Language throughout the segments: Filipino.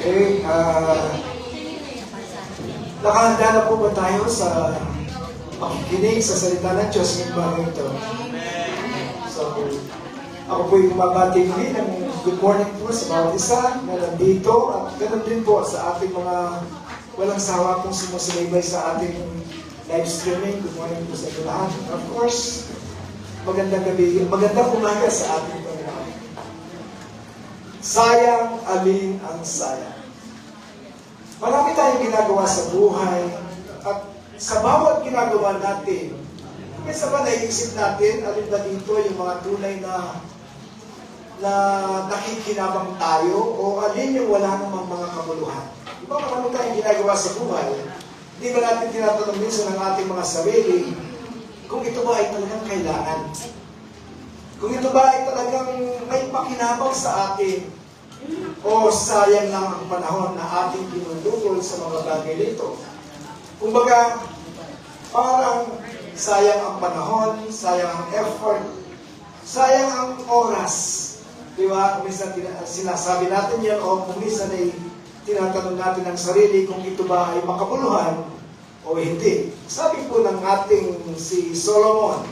Okay, nakahanda na po ba tayo sa makikinig sa salita ng Diyos ngayong bagay ito? So, ako po yung mabati muli ng good morning po sa bawat isa na nandito at ganoon din po sa ating mga walang sawa pong sumusubaybay sa ating live streaming. Good morning po sa inyo lahat. Of course, magandang gabi, magandang umaga sa ating Panginoon. Sayang, alin ang sayang. Marami tayong ginagawa sa buhay at sa bawat ginagawa natin, minsan ba naiisip natin, alin ba dito yung mga tunay na nakikinabang tayo o alin yung wala namang mga kabuluhan. Diba marami tayong ginagawa sa buhay, hindi ba natin tinatanong minsan ng ating mga sarili kung ito ba ay talagang kailangan? Kung ito ba ay talagang may pakinabang sa atin o sayang lang ang panahon na ating pinudukol sa mga bagay nito. Kumbaga, parang sayang ang panahon, sayang ang effort, sayang ang oras. Diba? Minsan sinasabi natin yan o minsan ay tinatanong natin ang sarili kung ito ba ay makabuluhan o hindi. Sabi po ng ating si Solomon,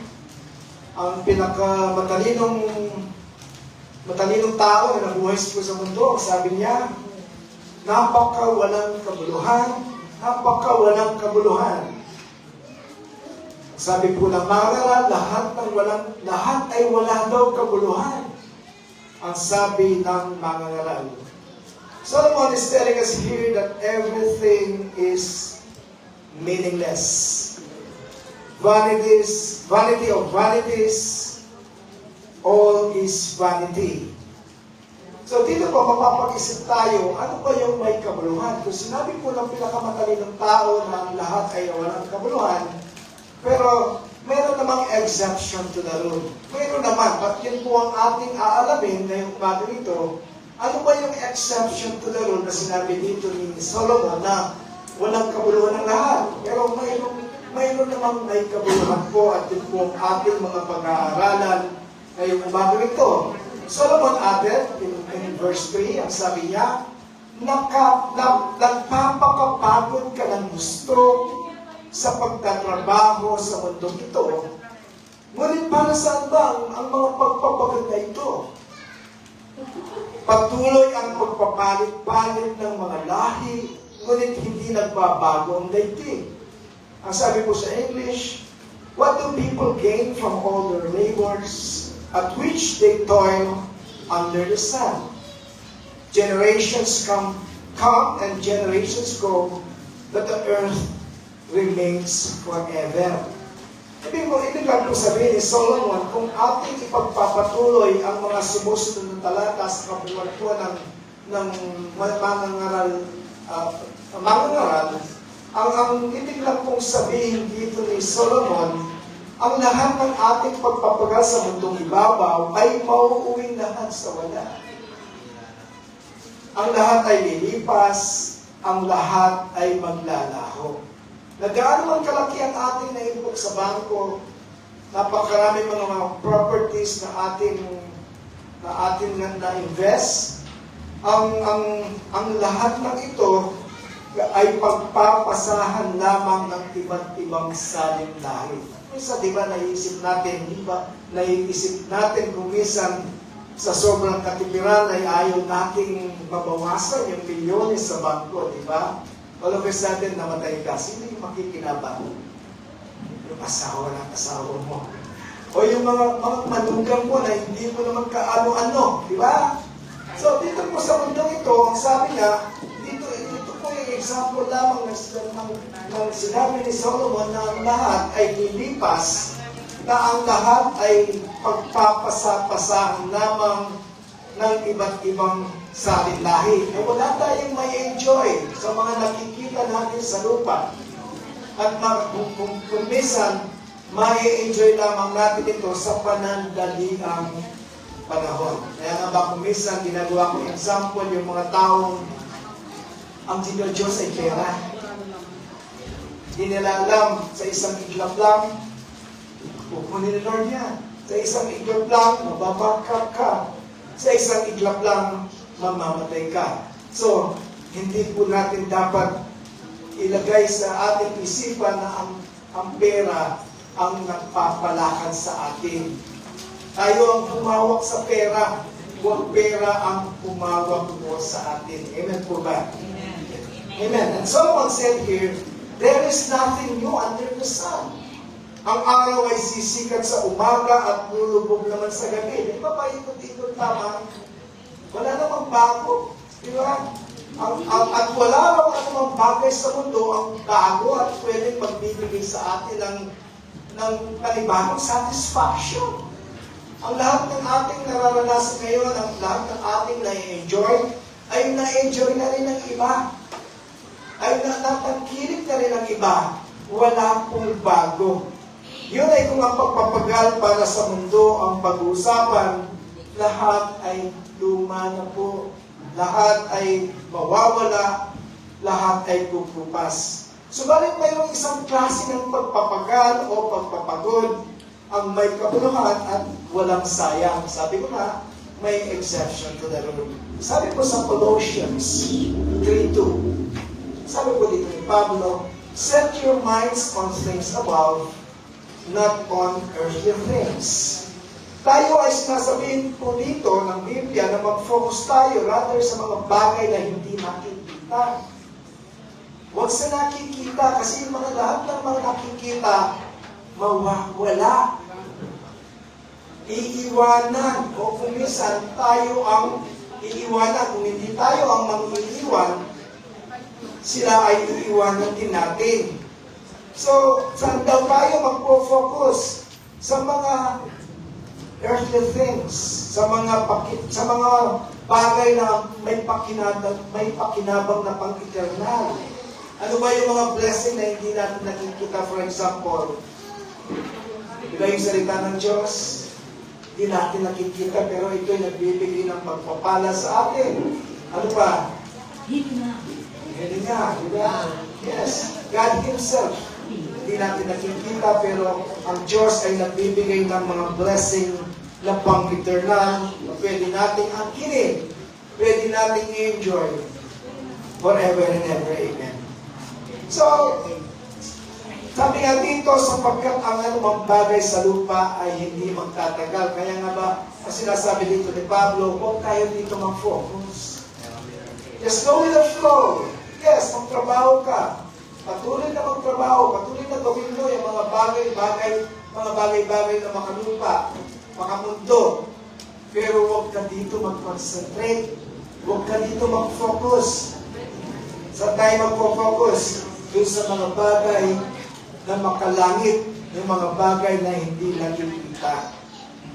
ang pinakamatalinong tao na nabuhay sa mundo, sabi niya, napakawalang kabuluhan, napakawalang kabuluhan. Sabi po ng mga lahat ay wala daw kabuluhan. Ang sabi ng mga ngaral. Solomon is telling us here that everything is meaningless. Vanity of vanities, all is vanity. So dito po mapapag-isip tayo, ano ba yung may kabuluhan? Kung sinabi po ng pinakamatalinong tao na ang lahat ay walang kabuluhan, pero meron namang exception to the rule. Meron naman, at yun po ang ating aalamin ngayong umaga nito, ano ba yung exception to the rule na sinabi dito ni Solomon na walang kabuluhan ng lahat? Pero mayroon namang may kabuluhan po at yun po ang ating mga pag-aaralan ngayong umaga nito. Solomon added in verse 3, ang sabi niya, nagpapakapagod ka ng gusto sa pagtatrabaho sa mundong ito. Ngunit para saan ba ang mga pagpapagod na ito? Patuloy ang pagpapalit-palit ng mga lahi, ngunit hindi nagbabago ang daigdig. Ang sabi po sa English, what do people gain from all their labors at which they toil under the sun? Generations come and generations go, but the earth remains forever. Ibig lang po sabihin ni Solomon, kung ating ipagpapatuloy ang mga sumusunod na talata sa kabuuan po ng mangangaral, ang ibig lang pong sabihin dito ni Solomon, ang lahat ng ating pagpapagal sa mundong ibabaw ay mauuwing lahat sa wala. Ang lahat ay lilipas, ang lahat ay maglalaho. Na gaano man kalaki ang ating naipok sa bangko, napakarami mga properties na ating na-invest, ang lahat ng ito ay pagpapasahan lamang ng iba't ibang saling lahi. Minsan, di ba, naiisip natin kung minsan sa sobrang katipiran ay ayaw nating mabawasan yung milyones sa bangko, di ba? All of a sudden, namatay ka. Sino yung makikinabang? Yung asawa ng asawa mo. O yung mga manugang mo na hindi mo naman kaano-ano. Di ba? So, dito po sa mundong ito, ang sabi niya, dito po yung example lamang ng sinabi ni Solomon na ang lahat ay lilipas, na ang lahat ay pagpapasahan lamang ng iba't ibang salit-lahi. Eh, wala tayong may enjoy sa mga nakikita natin sa lupa. At kung minsan, may enjoy lamang natin ito sa panandaliang panahon. Kaya nga ba kung minsan, ginagawa ko example, yung mga taong ang Diyos ay pera. Hindi nila alam, sa isang iglap lang, pupunin ni Lord yan. Sa isang iglap lang, mababangkap ka. Sa isang iglap lang, mamamatay ka. So, Hindi po natin dapat ilagay sa ating isipan na ang pera ang nagpapalakad sa atin. Tayo ang pumawak sa pera, huwag pera ang pumawak po sa atin. Amen po ba? Amen. Amen. And someone said here, there is nothing new under the sun. Ang araw ay sisikat sa umaga at lulubog naman sa gabi. Di ba paikot-ikot tama? Wala namang bago. Di ba? At wala namang anumang bagay sa mundo ang bago at pwedeng magbibigay sa atin ng panibagong satisfaction. Ang lahat ng ating nararanasan ngayon, ang lahat ng ating na-enjoy, ay na-enjoy na rin ng iba. Ay natangkilik na rin ng iba. Wala pong bago. Yun ay kung ang pagpapagal para sa mundo ang pag-uusapan, lahat ay luma na po. Lahat ay mawawala, lahat ay pupupas. Subalit mayroong isang klase ng pagpapagal o pagpapagod ang may kabuluhan at walang sayang. Sabi ko na, may exception to the rule. Sabi ko sa Colossians 3:2, sabi ko dito ni Pablo, set your minds on things above, not on earthly things. Tayo ay sinasabihin po dito ng Biblia na mag-focus tayo rather sa mga bagay na hindi nakikita. Huwag sa nakikita kasi yung mga lahat ng mga nakikita, mawawala. Iiwanan o kung minsan tayo ang iiwanan. Kung hindi tayo ang mangiiwan, sila ay iiwanan din natin. So, saan daw tayo magpo-focus? Sa mga earthly things, sa mga bagay na may pakinabang na pang-eternal. Ano ba yung mga blessing na hindi natin nakikita? For example, di ba yung salita ng Diyos? Hindi natin nakikita, pero ito'y nagbibigay ng pagpapala sa atin. Ano pa? Hilinga, di ba? Yes, God Himself. Hindi natin nakikita, pero ang Diyos ay nagbibigay ng mga blessing na pang-eternal na pwede nating angkinin, pwede nating i-enjoy forever and ever. Amen. So, sabi nga dito, sapagkat ang anumang bagay sa lupa ay hindi magtatagal. Kaya nga ba, ang sinasabi dito ni Pablo, huwag tayo dito mag-focus. Just go with the flow. Yes, magtrabaho ka. Patuloy na magtrabaho, patuloy na gawin mo yung mga bagay-bagay na makalupa, makamundo. Pero huwag ka dito mag-concentrate. Huwag ka dito mag-focus. Saan tayo mag-focus? Doon sa mga bagay na makalangit, yung mga bagay na hindi nakikita.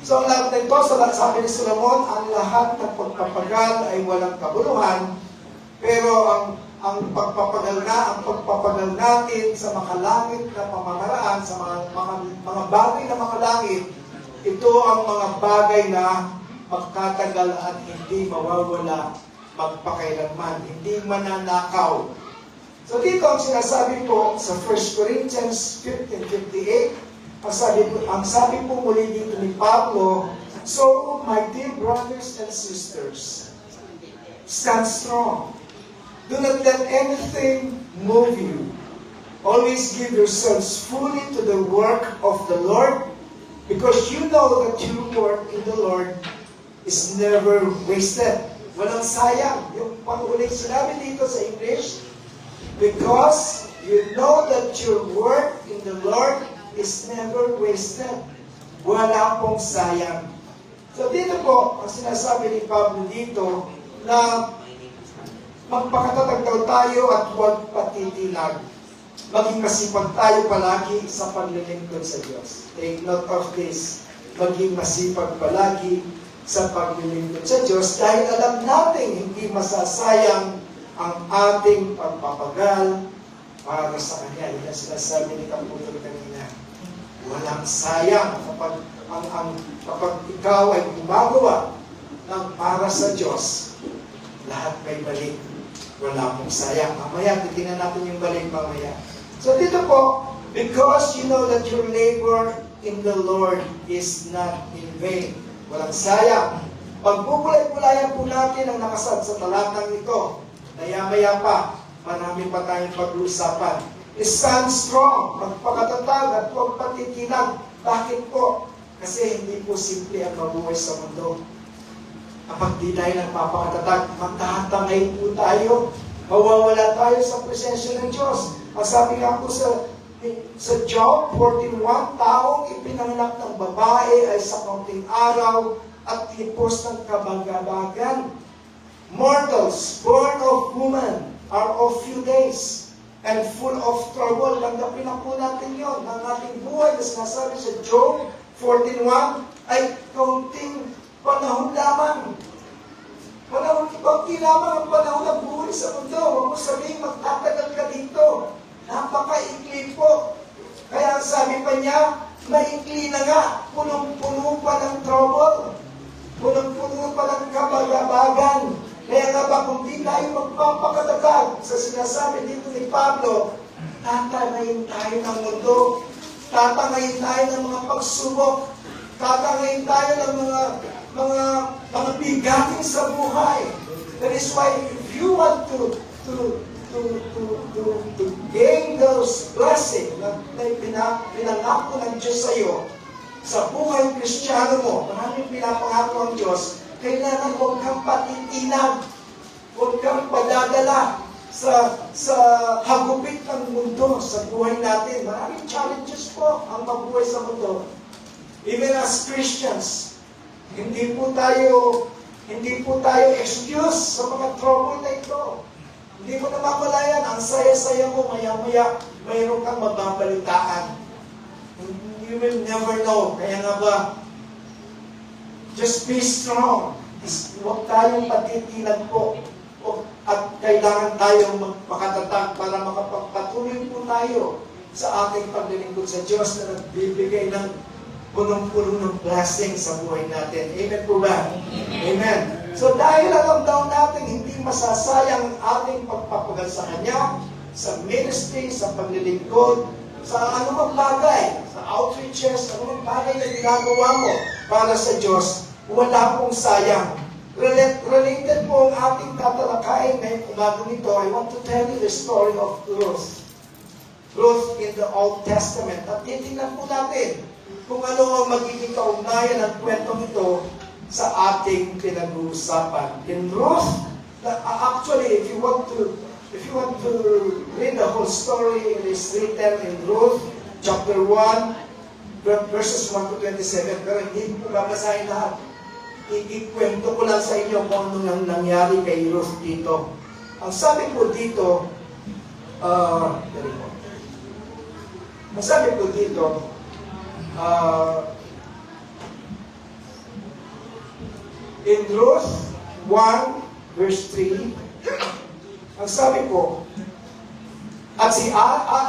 So ang lahat nito, sabi ni Solomon, ang lahat ng pagpapagal ay walang kabuluhan, pero ang pagpapagal natin sa makalangit na pamamaraan, sa mga bagay na makalangit, ito ang mga bagay na magtatagal at hindi mawawala magpakailanman, hindi mananakaw. So dito ang sinasabi po sa 1 Corinthians 15:58, ang sabi po muli dito ni Pablo, so my dear brothers and sisters, stand strong. Do not let anything move you. Always give yourselves fully to the work of the Lord, because you know that your work in the Lord is never wasted. Walang sayang. Yung panguling sinabi dito sa English, because you know that your work in the Lord is never wasted. Wala pong sayang. So dito po, ang sinasabi ni Pablo dito, na magpakatatag daw tayo at huwag patitilag. Maging masipag tayo palagi sa paglilingkod sa Diyos. Take note of this. Maging masipag palagi sa paglilingkod sa Diyos dahil alam natin hindi masasayang ang ating pagpapagal para sa Kanya. Yan sinasabi ni Kaputol kanina. Walang sayang kapag ikaw ay gumagawa ng para sa Diyos, lahat may balik. Wala pong sayang. Mamaya, titingnan natin yung balik mamaya. So dito po, because you know that your labor in the Lord is not in vain. Walang sayang. Pagbubulay-bulayan po natin ang nakasad sa talatang ito. Maya-maya pa, marami pa tayong pag-uusapan. Stand strong, magpakatatag at huwag patitinag. Bakit po? Kasi hindi po simple ang mabuhay sa mundo. Kapag di tayo nagpapakatatag, magtatangay po tayo. Mawawala tayo sa presensya ng Diyos. Ang sabi nga po sa Job 14:1, taong ipinanganak ng babae ay sa kaunting araw at hipos ng kabagabagan. Mortals born of woman are of few days and full of trouble. Tanggapin na po natin yun. Ang ating buhay na sinasabi sa Job 14:1 ay kaunting panahon lamang. Pagki lamang ang panahon ng buhay sa mundo. Huwag mo sabihin magtatagal ka dito. Napaka-ikli po. Kaya ang sabi pa niya, maikli na nga. Punong-puno pa ng trouble. Punong-puno pa ng kabagabagan. Kaya nga ba kung di tayo magpapakatatag sa sinasabi dito ni Pablo, tatangayin tayo ng mundo. Tatangayin tayo ng mga pagsubok. Tatangayin tayo ng mga bigatin sa buhay. That is why if you want to gain those blessings na pinangako ng Diyos sa iyo, sa buhay Kristiyano mo, maraming pinapangako ang Diyos, kailangan huwag kang patitinag, huwag kang padadala sa hagupit ng mundo sa buhay natin. Maraming challenges po ang mabuhay sa mundo. Even as Christians, hindi po tayo excuse sa mga trouble na ito. Hindi mo namamalayan, ang saya-saya mo, maya-maya, mayroon kang mababalitaan. You will never know. Kaya nga ba, just be strong. Huwag tayong patitinag po. At kailangan tayong magpakatatag para makapagpatuloy po tayo sa ating paglilingkod sa Diyos na nagbibigay ng punong-puno ng blessing sa buhay natin. Amen po ba? Amen. So dahil alam daw natin hindi masasayang ating pagpapagal sa Kanya, sa ministry, sa paglilingkod, sa anumang bagay, sa outreaches, anumang bagay na ginagawa mo para sa Diyos, wala pong sayang. Related po ang ating tatalakayin ngayong umaga nito. I want to tell you the story of Ruth. Ruth in the Old Testament. At titingnan po natin kung ano ang magiging kaugnayan ng kwentong ito sa ating pinag-uusapan. In Ruth, actually, if you want to read the whole story, it is written in Ruth, chapter 1, verses 1 to 27. Pero hindi ko babasahin lahat. Ikwento ko lang sa inyo kung ano nang nangyari kay Ruth dito. Ang sabi po dito, in Ruth 1, verse 3, ang sabi po, at si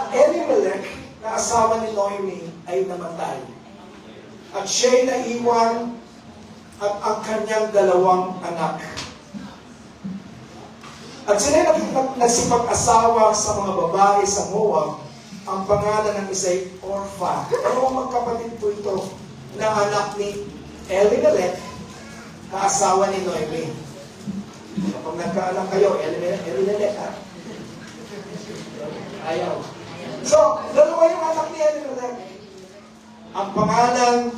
Elimelech na asawa ni Noemi ay namatay. At siya'y naiwan at ang kanyang dalawang anak. At sila nagsipag-asawa sa mga babae sa Moab. Ang pangalan ng isa'y Orpha. Dalawang magkapatid po ito na anak ni Elimelech na asawa ni Noemi. Kapag nagkaanak kayo, Elimelech ha? Ayaw. So, dalawa yung anak ni Elimelech. Ang pangalan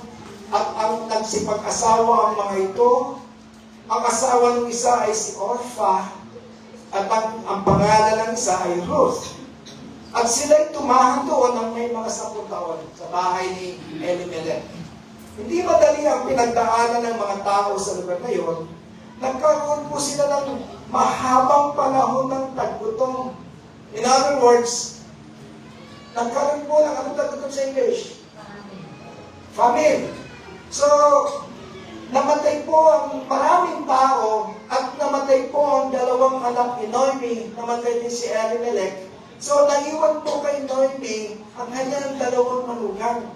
at ang nagsipag-asawa ang mga ito. Ang asawa ng isa ay si Orpha at ang pangalan ng isa ay Ruth. At sila'y tumahan doon ng may mga 10 taon sa bahay ni Elimelech. Hindi madali ang pinagdaanan ng mga tao sa lugar na yun. Nagkaroon po sila ng mahabang panahon ng taggutom. In other words, nagkaroon po ng anong taggutom sa English? Famine. So, namatay po ang maraming tao at namatay po ang dalawang anak ni Noemi, namatay din si Elimelech. So, naiwan po kay Noemi ang kanyang dalawang manugang.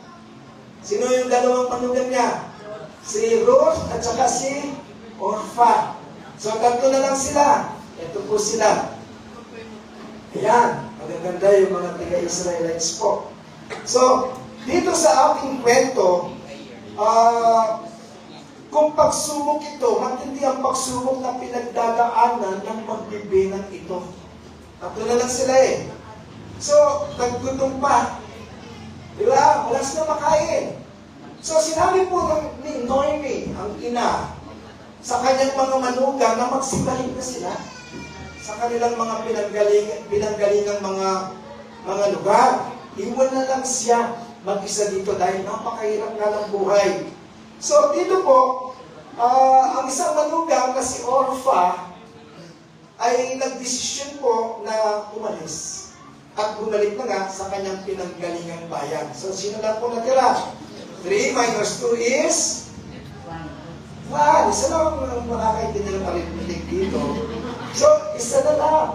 Sino yung dalawang manugang niya? Si Ruth at saka si Orpha. So, tatlo na lang sila. Ito po sila. Ayan, magaganda yung mga taga-Israelites po. So, dito sa ating kwento, Kung pagsubok ito, matindi ang pagsubok na pinagdadaanan ng magbibinang ito. Tatlo na lang sila eh. So, naggutom pa. Di ba? Wala sila makain. So, sinabi po ni Noemi, ang ina, sa kanyang mga manugang na magsibalik na sila sa kanilang mga pinanggalingang mga lugar. Iwan na lang siya mag-isa dito dahil napakahirap nga ng buhay. So, dito po, ang isang manugang na si Orpha ay nagdesisyon po na umalis at bumalik na nga sa kanyang pinanggalingang bayan. So, sino lang po natira? 3 minus 2 is 1. Isa lang ang makakaintindi ng parinig dito. So, isa na lang.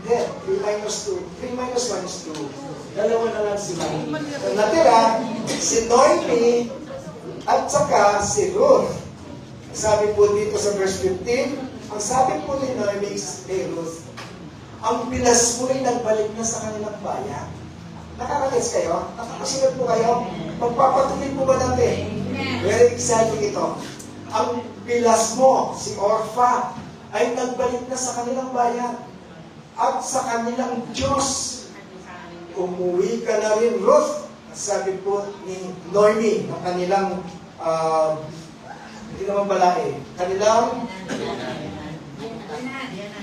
Hindi, 3 minus 2. 3 minus 1 is 2. Dalawa na lang sila. Ang natira, si Noemi at saka si Ruth. Sabi po dito sa verse 15, ang sabi po ni Noemi kay Ruth, ang pilas mo ay nagbalik na sa kanilang bayan. Nakakagets kayo? Nakakasunod po kayo? Magpapatuloy po ba natin? Very exciting ito. Ang pilas mo, si Orpha, ay nagbalik na sa kanilang bayan at sa kanilang Diyos. Umuwi ka na rin, Ruth. Sabi po ni Noemi, na kanilang, hindi naman balae, kanilang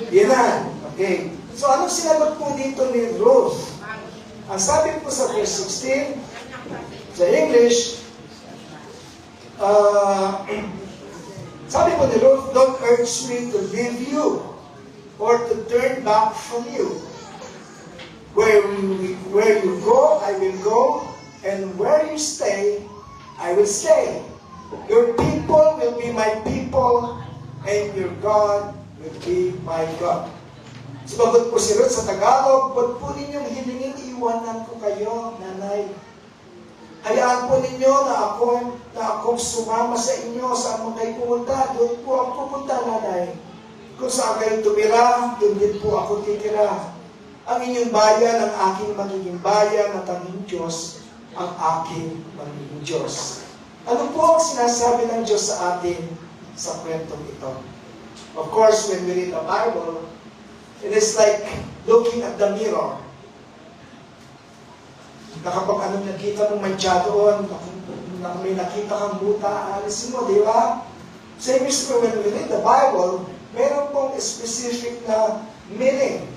biyanan. Okay. So, anong sinagot po dito ni Ruth? Ang sabi po sa verse 16, sa English, sabi po ni Ruth, don't urge me to leave you or to turn back from you. Where you go, I will go, and where you stay, I will stay. Your people will be my people, and your God will be my God. Sumagot po si Ruth sa Tagalog, ba't po ninyong hilingin, iwanan ko kayo, nanay. Hayaan po ninyo na akong sumama sa inyo, saan mo kayo pumunta, doon po ako pupunta, nanay. Kung saan kayo tumira, doon din po ako titira. Ang inyong bayan, ang aking magiging bayan, at ang inyong Diyos, ang aking magiging Diyos. Ano po ang sinasabi ng Diyos sa atin sa kwentong ito? Of course, when we read the Bible, it is like looking at the mirror. Na kapag anong nakita mong mantya doon, na may nakita kang buta, alisin mo, di ba? Same is true when we read the Bible, meron pong specific na meaning,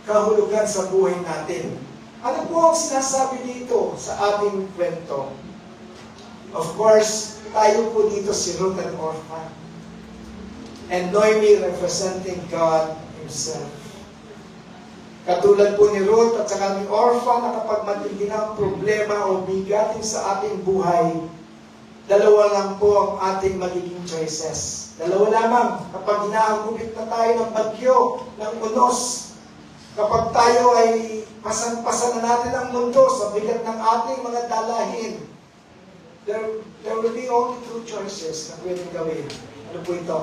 kahulugan sa buhay natin. Ano po ang sinasabi dito sa ating kwento? Of course, tayo po dito si Ruth and Orpha. And Noemi representing God Himself. Katulad po ni Ruth at saka ni Orpha na kapag matindi na ang problema o bigatin sa ating buhay, dalawa lang po ang ating magiging choices. Dalawa lamang. Kapag hinahagupit na tayo ng bagyo, ng unos, kapag tayo ay pasan-pasan na natin ang mundo sa bigat ng ating mga dalahin, there will be only 2 choices na pwedeng gawin. Ano po ito?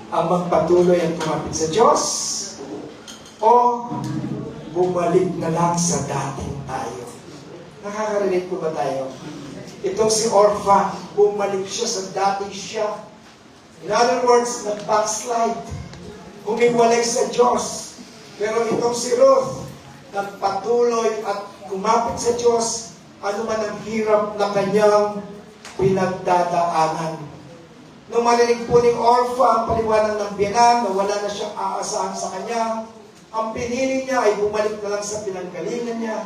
Ang magpatuloy ang kumapit sa Diyos o bumalik na lang sa dating tayo. Nakaka-relate po ba tayo? Itong si Orpha, bumalik siya sa dating siya. In other words, nag-backslide. Humiwalay sa Diyos. Pero itong si Ruth, nagpatuloy at kumapit sa Diyos, ano man ang hirap na kanyang pinagdadaanan. Nung marinig po ni Orpha ang paliwanag ng biyanan na wala na siyang aasahan sa kanya, ang pinili niya ay bumalik na lang sa pinanggalingan niya.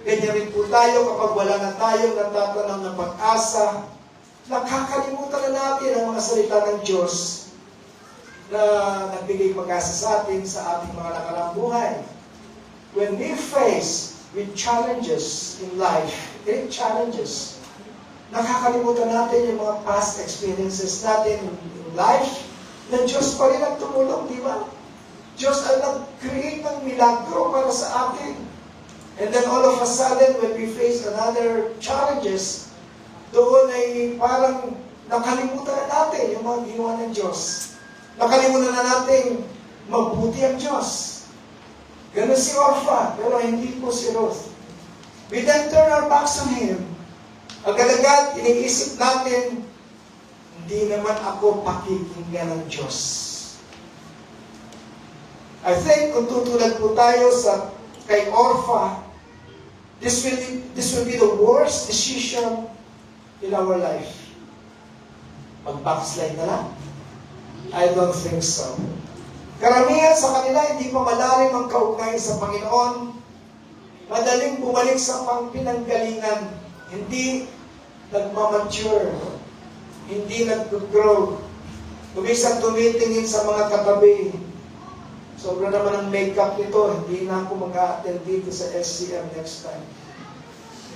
Ganyan rin po tayo kapag wala na tayong natatanaw ng pag-asa, nakakalimutan na natin ang mga salita ng Diyos na nagbigay pag-asa sa atin sa ating mga nakaraang buhay. When we face with challenges in life, great challenges, nakakalimutan natin yung mga past experiences natin in life, na Diyos pa rin ang tumulong, di ba? Diyos ang nag-create ng milagro para sa atin. And then all of a sudden, when we face another challenges, doon ay parang nakalimutan na natin yung mga ginawa ng Diyos. Nakalimutan na natin mabuti ang Diyos. Ganun si Orpha, pero hindi po si Ruth. We then turn our backs on Him. Agad-agad, iniisip natin, hindi naman ako pakikinggan ng Diyos. I think kung tutulad po tayo sa kay Orpha, this will be the worst decision in our life. Mag-backslide na lang? I don't think so. Karamihan sa kanila, hindi pa malalim ang kaugnay sa Panginoon. Madaling bumalik sa pangpinanggalingan. Hindi nagmamature. Hindi nag-grow. Kumisang tumitingin sa mga katabi. Sobra naman ang makeup nito. Hindi na ako mag-a-attend dito sa SCM next time.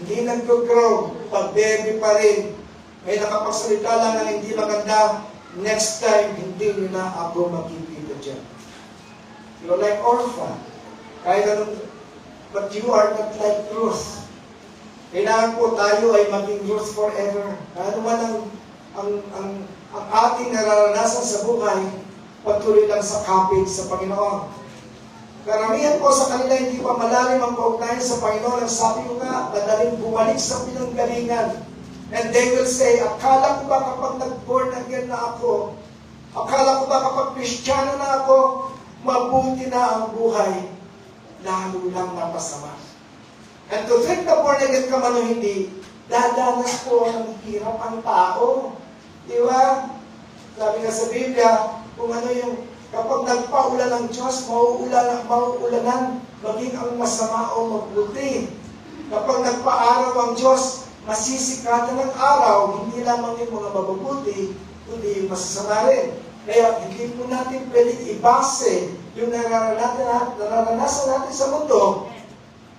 Hindi nag-grow. Pag-baby pa rin. May nakapagsalita lang na hindi maganda. Next time, hindi na ako makikita dyan. You're like Orpha. Kahit anong, but you are not like Ruth. Kailangan po tayo ay maging Ruth forever. Ano man ang ating nararanasan sa buhay, patuloy lang sa kapit sa Panginoon. Karamihan po sa kanila hindi pa malalim ang kaugnayan sa Panginoon. Ang sabi ko nga, madaling bumalik sa pinanggalingan. And they will say, akala ko ba kapag nag-born again na ako, akala ko ba kapag Kristiyano na ako, mabuti na ang buhay, lalo lang napasama. And to think na born again ka man o hindi, dadanas po ang hirap ang tao. Di ba? Sabi nga sa Biblia, kung ano yung, kapag nagpaulan ng Diyos, mauulanan, maging ang masama o mabuti. Kapag nagpaaraw ang Diyos, masisikatan ng araw, hindi lamang yung mga mabubuti, kundi yung masasama rin. Kaya hindi po natin pwedeng ibase yung nararanasan natin sa mundo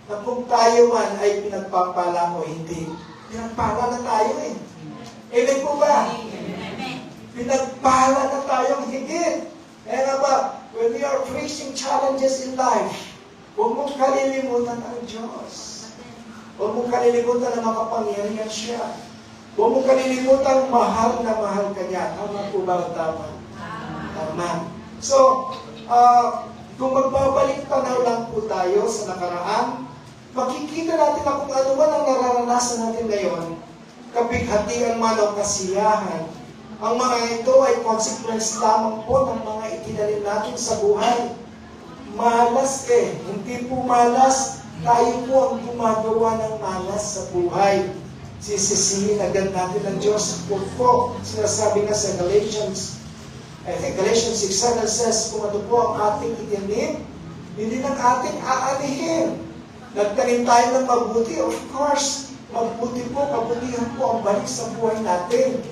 na kung tayo man ay pinagpapala o hindi. Pinagpala na tayo eh. Amen po ba? Pinagpala na tayong higit. Kaya nga ba, when we are facing challenges in life, huwag mong kalilimutan ang Diyos. Huwag mong kalilimutan na makapangyarihan siya. Huwag mong kalilimutan mahal na mahal ka niya. Tama po ba ang tama? Tama. So, kung magbabalik tanaw lang po tayo sa nakaraan, makikita natin na kung ano man ang nararanasan natin ngayon, kapighatian man o kasiyahan, ang mga ito ay consequence lamang po ng mga itinanim natin sa buhay. Malas hindi po malas, tayo po ang gumagawa ng malas sa buhay. Sisisihin agad natin ang Diyos. Po, sinasabi nga sa Galatians 6:7 says, kung ano po ang ating itinim, hindi ng ating aanihin. Nagtanim tayo ng mabuti, of course, mabuti po, kabutihan po ang balik sa buhay natin.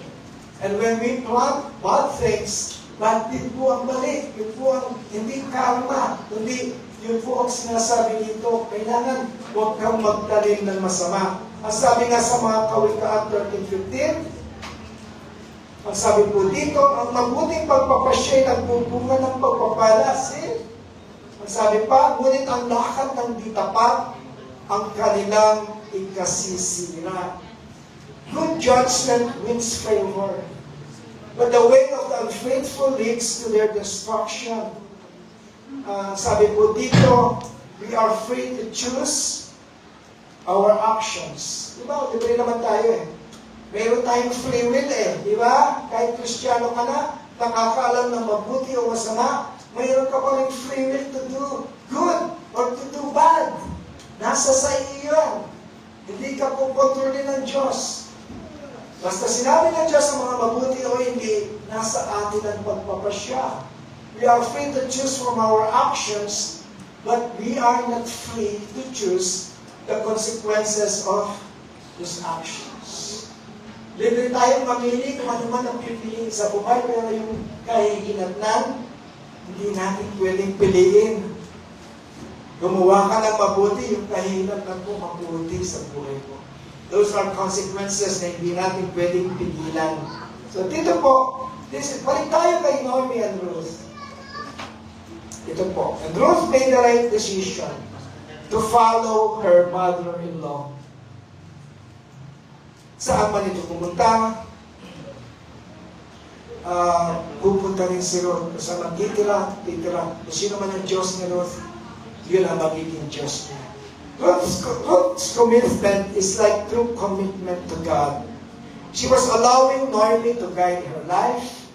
And when we plant bad things, bad din po ang balik. Yun po ang hindi karma, kundi yun po ang sinasabi dito, kailangan huwag kang magtanim ng masama. Ang sabi nga sa mga Kawikaan 13:15, ang sabi po dito, ang mabuting pagpapasya'y nagbubunga ng pagpapala. Ang sabi pa, ngunit ang lakad ng di tapat, ang kanilang ikasisira. Good judgment wins favor, but the way of the unfaithful leads to their destruction. Sabi po dito, we are free to choose our actions. Diba? Libre naman tayo eh. Meron tayong free will eh. Diba? Kahit Kristiyano ka na, nakakaalam ng mabuti o masama, mayroon ka pa rin free will to do good or to do bad. Nasa sa iyo yan. Hindi ka kukontrolin ng Diyos. Basta sinabi ng Diyos sa mga mabuti o hindi, nasa atin ang pagpapasya. We are free to choose from our actions, but we are not free to choose the consequences of these actions. Libre tayong mamili kung ano man ang pipiliin sa buhay, pero yung kahihinatnan, hindi natin pwedeng piliin. Gumawa ka ng mabuti, yung kahihinatnan mo mabuti sa buhay mo. Those are consequences na hindi natin pwedeng pigilan. So dito po, balik tayo kay Naomi and Ruth. Ito po. And Ruth made the right decision to follow her mother-in-law. Saan man ito pumunta, pupunta rin si Ruth. Sa magtitira. Kung sino man ang Diyos ni Ruth, yun ang magiging Diyos niya. Ruth's commitment is like true commitment to God. She was allowing Noemi to guide her life.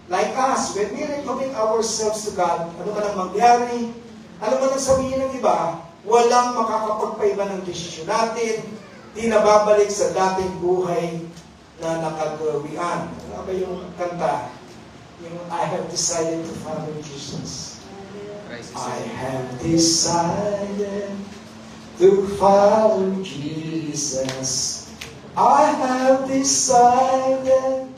Like us, when we recommit ourselves to God, ano man ang mangyari, ano man ang sabihin ng iba, walang makakapagpaiba ng desisyon natin, di nababalik sa dating buhay na nakagawian. Ano ba yung kanta? Yung I have decided to follow Jesus. I have decided to follow Jesus. I have decided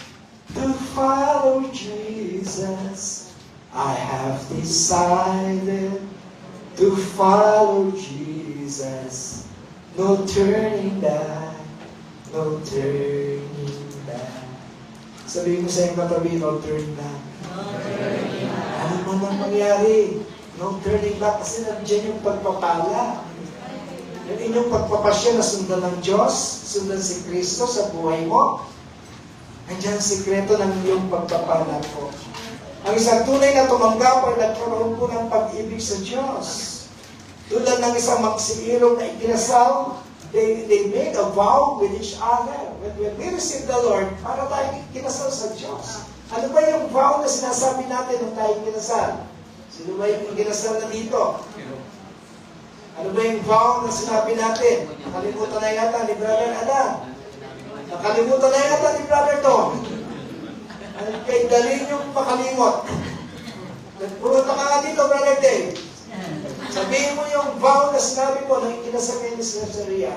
to follow Jesus. I have decided to follow Jesus. No turning back, no turning back. Sabihin mo sa iyong katabi, no turning back. Ano man ang mangyari, no turning back, kasi nandiyan yung pagpapala. Yung inyong pagpapasya na sundan ng Diyos, sundan si Kristo sa buhay mo, nandiyan ang sikreto ng iyong pagpapala po. Ang isang tunay na tumanggap ay nagkaroon po ng pag-ibig sa Diyos. Tulad ng isang magsiirong na ikinasal, they made a vow with each other. When we receive the Lord, para tayo ikinasal sa Diyos. Ano ba yung vow na sinasabi natin nung tayo ikinasal? Sino ba yung ikinasal na dito? Ano ba yung vow na sinabi natin? Nakalimutan na yata ni Brother Adam. Nakalimutan na yata ni Brother Tom. Kay dali niyong makalimot. Nagpunta ka nga dito, Brother Dave. Sabihin mo yung vow na sinabi mo nang ikinasal kayo ni Caesarea.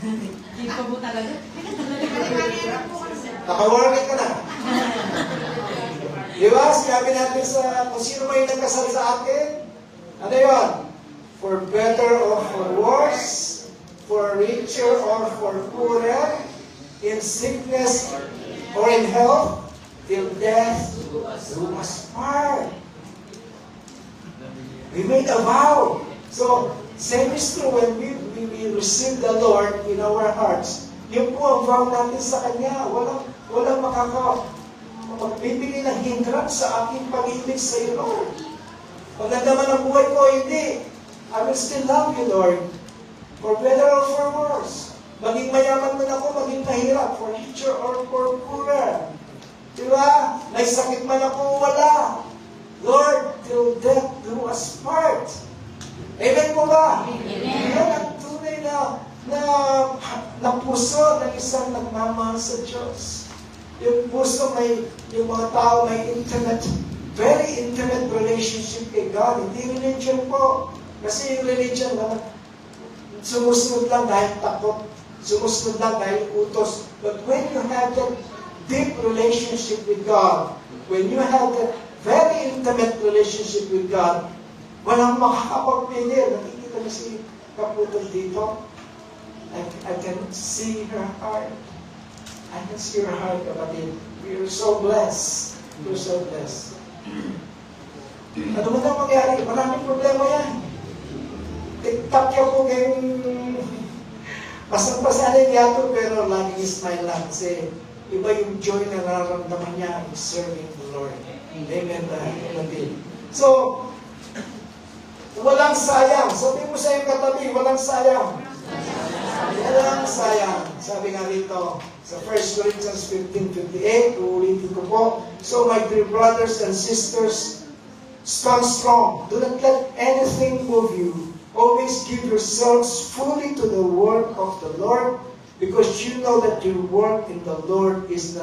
Hindi pa mo talaga. Nakawarning ka na. Di ba? Sinabi natin sa kung sino may nagkasal sa akin. Ano yun? For better or for worse, for richer or for poorer, in sickness or in health, till death do us part. We made a vow. So, same is true when we receive the Lord in our hearts. Yun po ang vow natin sa Kanya. Walang magbibigay ng hindrance sa aking pag-ibig sa iyo, Lord. Pag nagdaman ang buhay ko, hindi. I will still love you, Lord. For better or for worse. Maging mayaman man ako, maging mahirap. For richer or for poorer. Diba? May sakit man ako, wala. Lord, till death do us part. Amen po ba? Amen. Yan ang tunay na puso ng isang nagmamahal sa Diyos. Yung puso yung mga tao may intimate, very intimate relationship kay God. Hindi religion po. Kasi yung religion, sumusunod lang dahil takot. Sumusunod lang dahil utos. But when you have that deep relationship with God, when you have that very intimate relationship with God, walang makakapagpili. Nakikita mo si Kaputol dito. I can see her heart. I can see her heart, kapatid. We are so blessed. We are so blessed. Ano man ang mangyari? Maraming problema yan. TikTok yan po kayong pasang-pasanin yato, pero laging smile lang. Kasi iba yung joy na nararamdaman niya in serving the Lord. Amen. So, walang sayang. Sabi mo sa iyong katabi, walang sayang. Walang sayang. Sabi nga dito, sa 1 Corinthians 15:58, uulitin ko po. So, my dear brothers and sisters, stand strong. Do not let anything move you. Always give yourselves fully to the work of the Lord, because you know that your work in the Lord is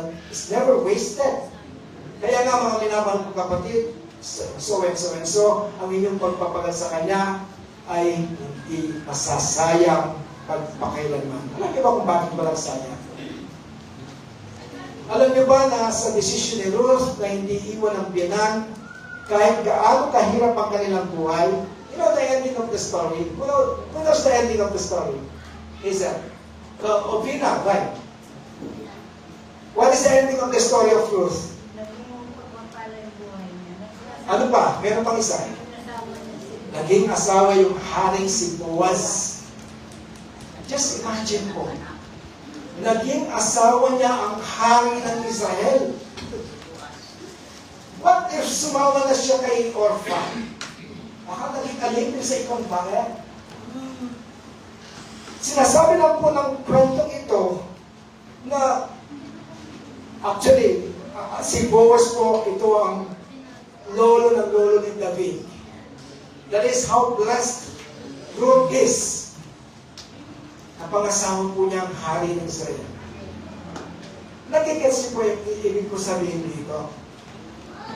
never wasted. Kaya nga mga minamahal ko kapatid, so and so, ang inyong pagpapagal sa Kanya ay hindi masasayang pagpakailanman. Alam niyo ba kung bakit walang sayang? Alam niyo ba na sa desisyon ni Ruth na hindi iwan ang biyanan, kahit gaano kahirap ang kanilang buhay, you know the ending of the story? Who knows the ending of the story? Is that Opina, right? What is the ending of the story of Ruth? Ano pa? Meron pang isa. Naging asawa yung haring si Boaz. Just imagine po. Naging asawa niya ang hari ng Israel. What if sumama na siya kay Orpha? Baka naging alipin sa ibang bayan. Sinasabi lang po ng kwentong ito na actually, si Boaz po, ito ang lolo ng lolo ni David. That is how blessed Ruth is. Napangasawa po niya ang hari ng Israel. Nagigets niyo po yung ibig ko sabihin dito.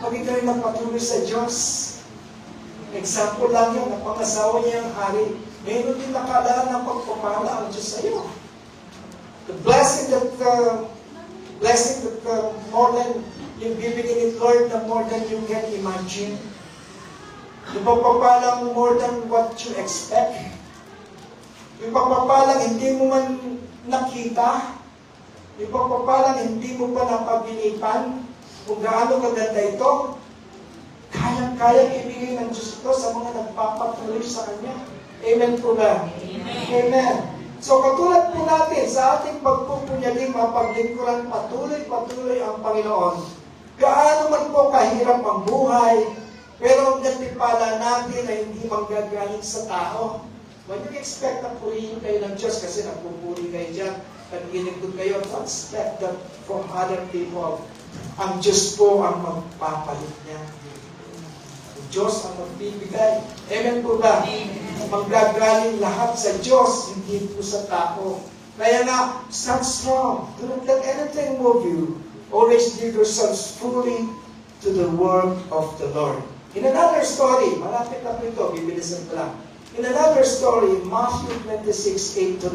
Pag ikaw'y nagpatuloy sa Diyos, example lang yun, napangasawa niya ang hari, mayroon din nakalaan ng pagpapala ang Diyos sa iyo. The blessing that more than yung bibigyan it, Lord, na more than you can imagine. Yung pagpapalang more than what you expect. Yung pagpapalang hindi mo man nakita. Yung pagpapalang hindi mo pa napaginipan kung gaano kaganda ito. Kayang-kayang ibigay ng Diyos ito sa mga nagpapatuloy sa Kanya. Amen po ba? Amen. So katulad po natin sa ating pagpupunyaling mapaglingkuran patuloy ang Panginoon. Gaano man po kahirap ang buhay, pero ang nagtipala natin ay hindi manggagaling sa tao. When you expect na purihin kayo ng Diyos kasi nagpupuri kayo dyan, nag-inigod kayo, don't expect that from other people. Ang Diyos po ang magpapalit niya. Ang Diyos ang magbibigay. Amen po ba? Manggagaling lahat sa Diyos, hindi po sa tao. Kaya nga, stand strong. Do not let anything move you. Always give yourselves fully to the work of the Lord. In another story, malapit na po ito, bibilisan ko lang. In another story, Matthew 26, 8-9.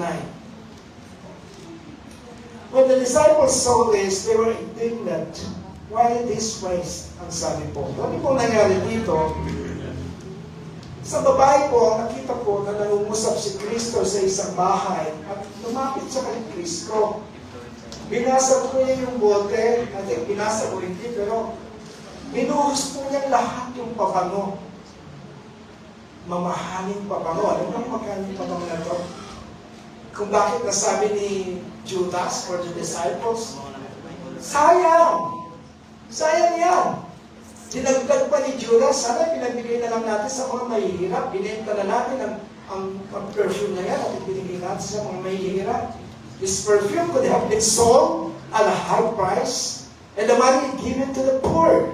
When the disciples saw this, they were indignant. Why this waste? Ang sabi po. Ano po nangyari dito? Sa babae po, nakita po na nangungusap si Kristo sa isang bahay at lumapit siya kay Kristo. Binasa po niya yung bote, binasa ko hindi, pero binuhos po niya lahat yung pabango. Mamahaling pabango. Alam mo magkano yung pabango na to? Kung bakit nasabi ni Judas or the disciples, sayang! Sayang yan! Dinagdag pa ni Judas, sana pinabigay na lang natin sa mga mahihirap. Binenta na natin ang perfume na yan at ibinigay natin sa mga mahihirap. This perfume could have been sold at a high price and the money given to the poor.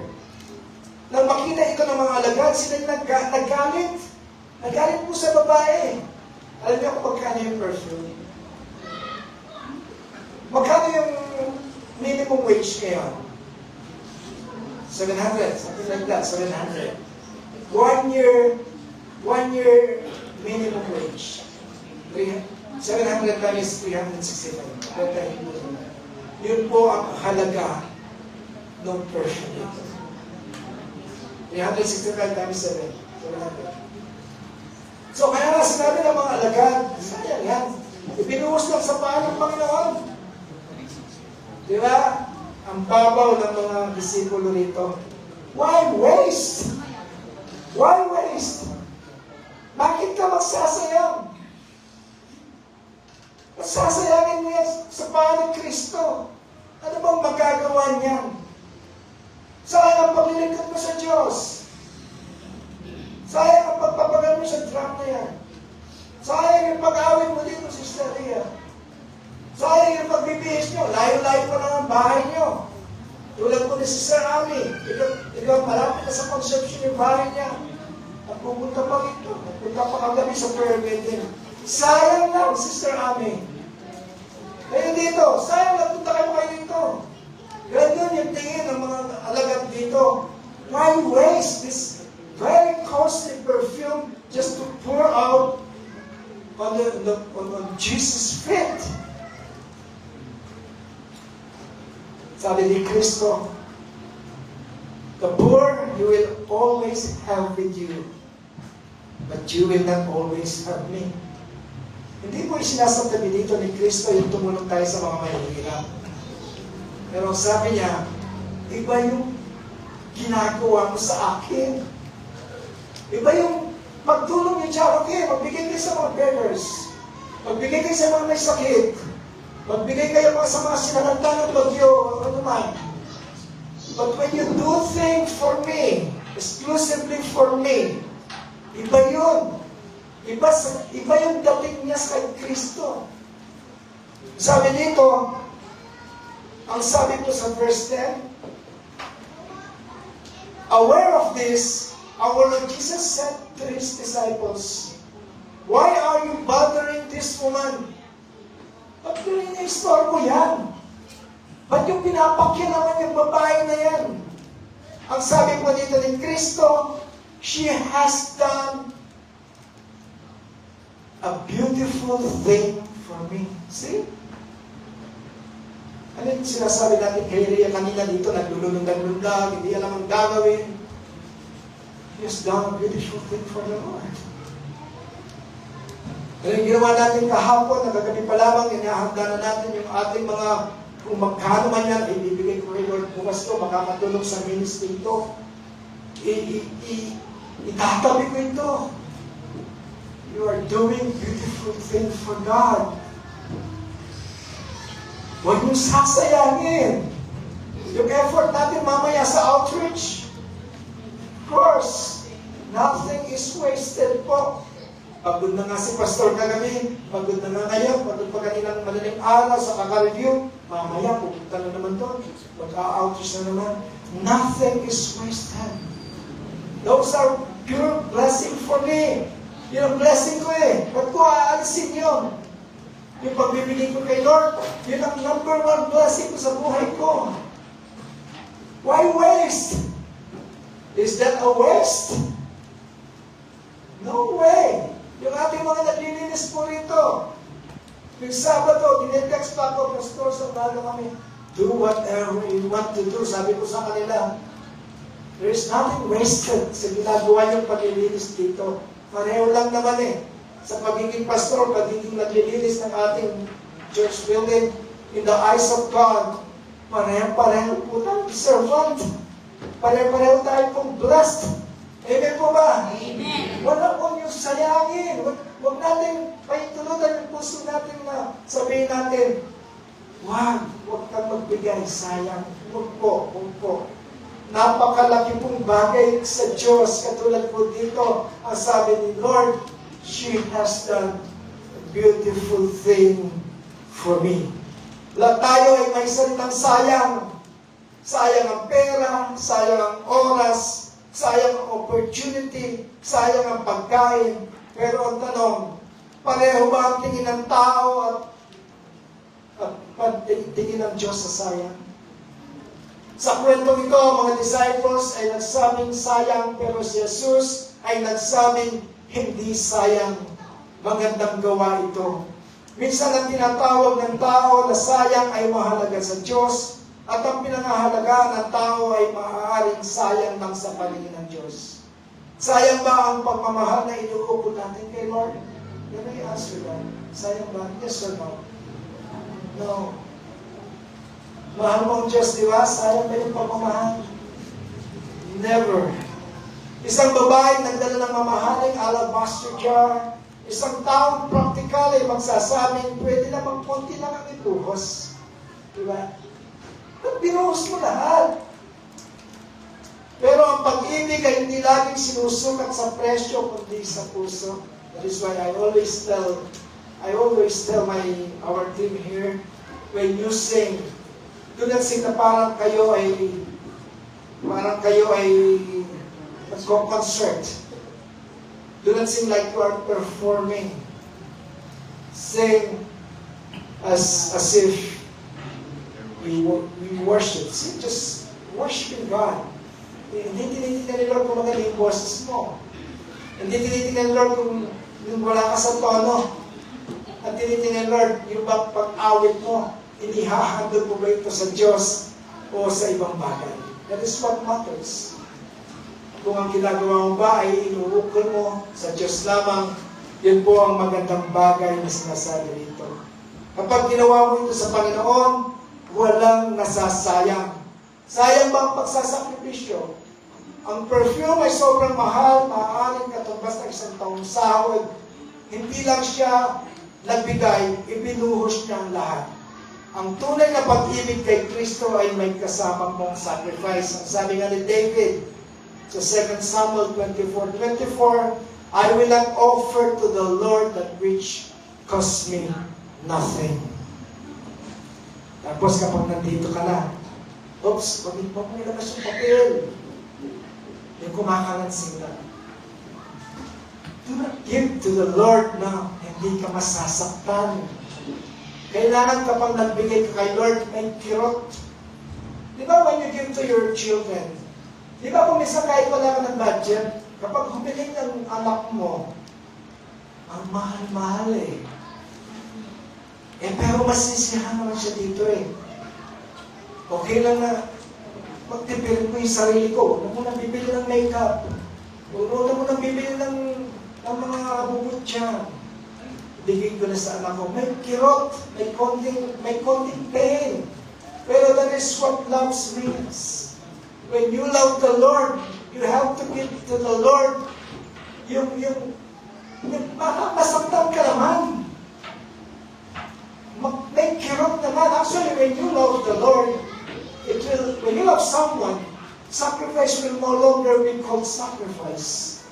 Nang makita ito ng mga alagad, sila naggalit. Naggalit po sa babae. Alam niyo kung magkano yung perfume? Magkano yung minimum wage ngayon? 700, something like that, 700. One year minimum wage. 700 times 365. Yun po ang halaga ng perfume. 365 times 7. 700. So kaya nga sinabi ng mga alagad, sayang yan. Ibinuhos lang sa paan ng Panginoon. Di ba? Ang babaw ng mga disipulo rito. Why waste? Why waste? Bakit ka magsasayang? Magsasayangin mo yan sa paan ng Kristo. Ano bang magagawa niyan? Sayang ang paglilingkod mo sa Diyos. Sayang ang pagpapagal mo sa drum na yan. Sayang yung pag-awin mo dito, Sister Ria. Sayang yung pagbibihis nyo. Layo-layo pa lang ang bahay nyo. Tulad po ni Sister Ami. Ikaw malapit na sa conception yung bahay niya. At pupunta pa rito. Pupunta pa kagabi sa prayer meeting. Sayang lang, Sister Ami. Kayo dito. Sayang lang, punta kayo dito. Ganun yung tingin ng mga alagad dito. Why waste this very costly perfume just to pour out on Jesus' feet? Sabi ni Kristo, the poor you will always have with you, but you will not always have me. Hindi po isinasabi dito ni Kristo yung tumulong tayo sa mga mahihirap. Pero sabi niya, iba yung ginagawa mo sa akin. Iba yung pagtulong niyo siya, okay, magbigay kayo sa mga beggars. Magbigay kayo sa mga may sakit. Magbigay kayo sa mga sinalanda ng bagyo, ano man. But when you do things for me, exclusively for me, iba yun. Iba yung dating niya kay Kristo. Sabi dito, ang sabi ko sa verse 10, aware of this, our Lord Jesus said to His disciples, why are you bothering this woman? Ba't yung ina-store mo yan? Ba't yung pinapakyan naman yung babae na yan? Ang sabi po dito ni Kristo, she has done a beautiful thing for me. See? Ano yung sinasabi natin kay Rhea kanina dito, naglulundag-lundag, hindi alam ang gagawin. He has done a beautiful thing for the Lord. Ano yung ginawa natin kahapon, nagagabi pa lamang, inahanda na natin yung ating mga, kung magkano man yan, ibibigay ko kay Lord bukas to, makakatulong sa ministry ito. Itatabi ko ito. You are doing beautiful things for God. Huwag niyong sasayangin. Yung effort natin mamaya sa outreach. Of course, nothing is wasted po. Pagod na nga si Pastor kagabi, pagod na nga ngayon, pagod pa kaninang madaling araw sa kaka-review, mamaya pupunta na naman doon. Pagka-outreach na naman. Nothing is wasted. Those are pure blessing for me. Yun ang blessing ko eh. Ba't ko aalisin yun? Yung pagbibigay ko kay Lord, yun ang number one blessing ko sa buhay ko. Why waste? Is that a waste? No way. Yung ating mga naglilinis po rito. Yung Sabado, dinetext pa ako, Pastor, sa umaga kami, do whatever you want to do. Sabi ko sa kanila, there is nothing wasted sa ginagawa yung paglilinis dito. Pareho lang naman eh. Sa pagiging pastor, pagiging naglilinis ng ating church building, in the eyes of God, pareho po tayo servant. Pareho tayo pong blessed. Amen po ba? Amen. Wala po yung sayangin. Huwag natin paitulutan yung puso natin na sabihin natin, huwag kang magbigay, sayang. Huwag po. Napakalaki pong bagay sa Diyos. Katulad po dito, ang sabi ni Lord, she has done a beautiful thing for me. Lahat tayo ay may salitang sayang. Sayang ang pera, sayang ang oras, sayang ang opportunity, sayang ang pagkain. Pero ang tanong, pareho ba ang tingin ng tao at tingin ng Diyos sa sayang? Sa kwentong ito, mga disciples ay nagsabing sayang, pero si Jesus ay nagsabing hindi sayang. Magandang gawa ito. Minsan ang tinatawag ng tao na sayang ay mahalaga sa Diyos, at ang pinangahalagaan ng tao ay maaaring sayang lang sa paningin ng Diyos. Sayang ba ang pagmamahal na inuukod natin kay Lord? Let me answer that. Sayang ba? Yes or no? No. Mahal mo ang Diyos, di ba? Sayang ba yung pagmamahal? Never. Isang babae nagdala ng mamahaling alabaster jar. Isang taong praktikal ay magsasabing, pwede na magpunti lang ang ibuhos. Di ba? At binuhos mo lahat. Pero ang pag-ibig ay hindi laging sinusukat sa presyo, kundi sa puso. That is why I always tell our team here, when you sing, do not sing na parang kayo ay nagko-concert. Do not sing like you are performing. Sing as if we worship. Sing just worshiping God. Hindi tinitingnan ni Lord kung magaling yung boses mo. Hindi tinitingnan ni Lord kung wala ka sa tono. At tinitingnan ni Lord yung pag-awit mo. Inihahandog mo ba ito sa Diyos o sa ibang bagay? That is what matters. Kung ang ginagawa mo ba ay inuukol mo sa Diyos lamang, yun po ang magandang bagay na sinasabi dito. Kapag ginawa mo ito sa Panginoon, walang nasasayang. Sayang ba ang pagsasakripisyo? Ang perfume ay sobrang mahal, maaaring katumbas ng isang taong sahod. Hindi lang siya nagbigay, ibinuhos niya ang lahat. Ang tunay na pag-ibig kay Kristo ay may kasama mong sacrifice. Ang sabi nga ni David sa 2 Samuel 24:24, I will not offer to the Lord that which cost me nothing. Tapos kapag nandito ka na, oops, wag mo nilabas yung papel. Yung kumakalansin na. Do not give to the Lord na hindi ka masasaktan. Kailangan kapag nagbigay ka kay Lord, may kirot. Di ba when you give to your children, di ba kung minsan kahit wala ka ng budget, kapag humiling ng anak mo, ang mahal-mahal eh. Pero masisiyahan naman siya dito eh. Okay lang na magtipid mo yung sarili ko. Huwag mo nang bibili ng makeup. Huwag mo nang bibili ng mga bubutya. Bigay ko na sa anak ko. May kirot, may konting pain. Pero that is what love means. When you love the Lord, you have to give to the Lord yung masaktan ka naman. May kirot naman. Actually, when you love the Lord, when you love someone, sacrifice will no longer be called sacrifice.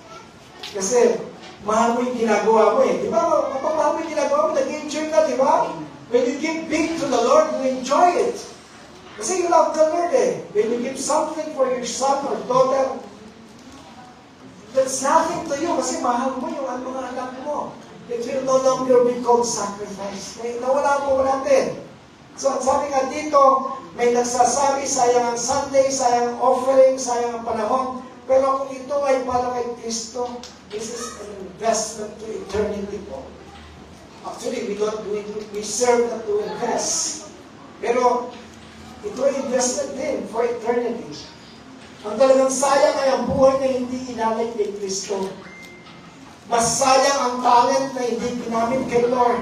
Kasi, mahal mo yung ginagawa mo eh. Di ba? Kapag mahal mo yung ginagawa mo, nag-enjoy ka, di ba? When you give big to the Lord, you enjoy it. Kasi you love the Lord eh. When you give something for your son or daughter, that's nothing to you kasi mahal mo yung mga anak mo. It will no longer be called sacrifice. Nawala po natin. So, sabi nga dito, may nagsasabi, sayang ang Sunday, sayang ang offering, sayang ang panahon. Pero kung ito ay para kay Kristo, this is an investment to eternity po. Actually, we serve not to invest. Pero, ito ay investment din for eternity. Ang talagang sayang ay ang buhay na hindi inalay kay Kristo. Mas sayang ang talent na hindi ginamit kay Lord.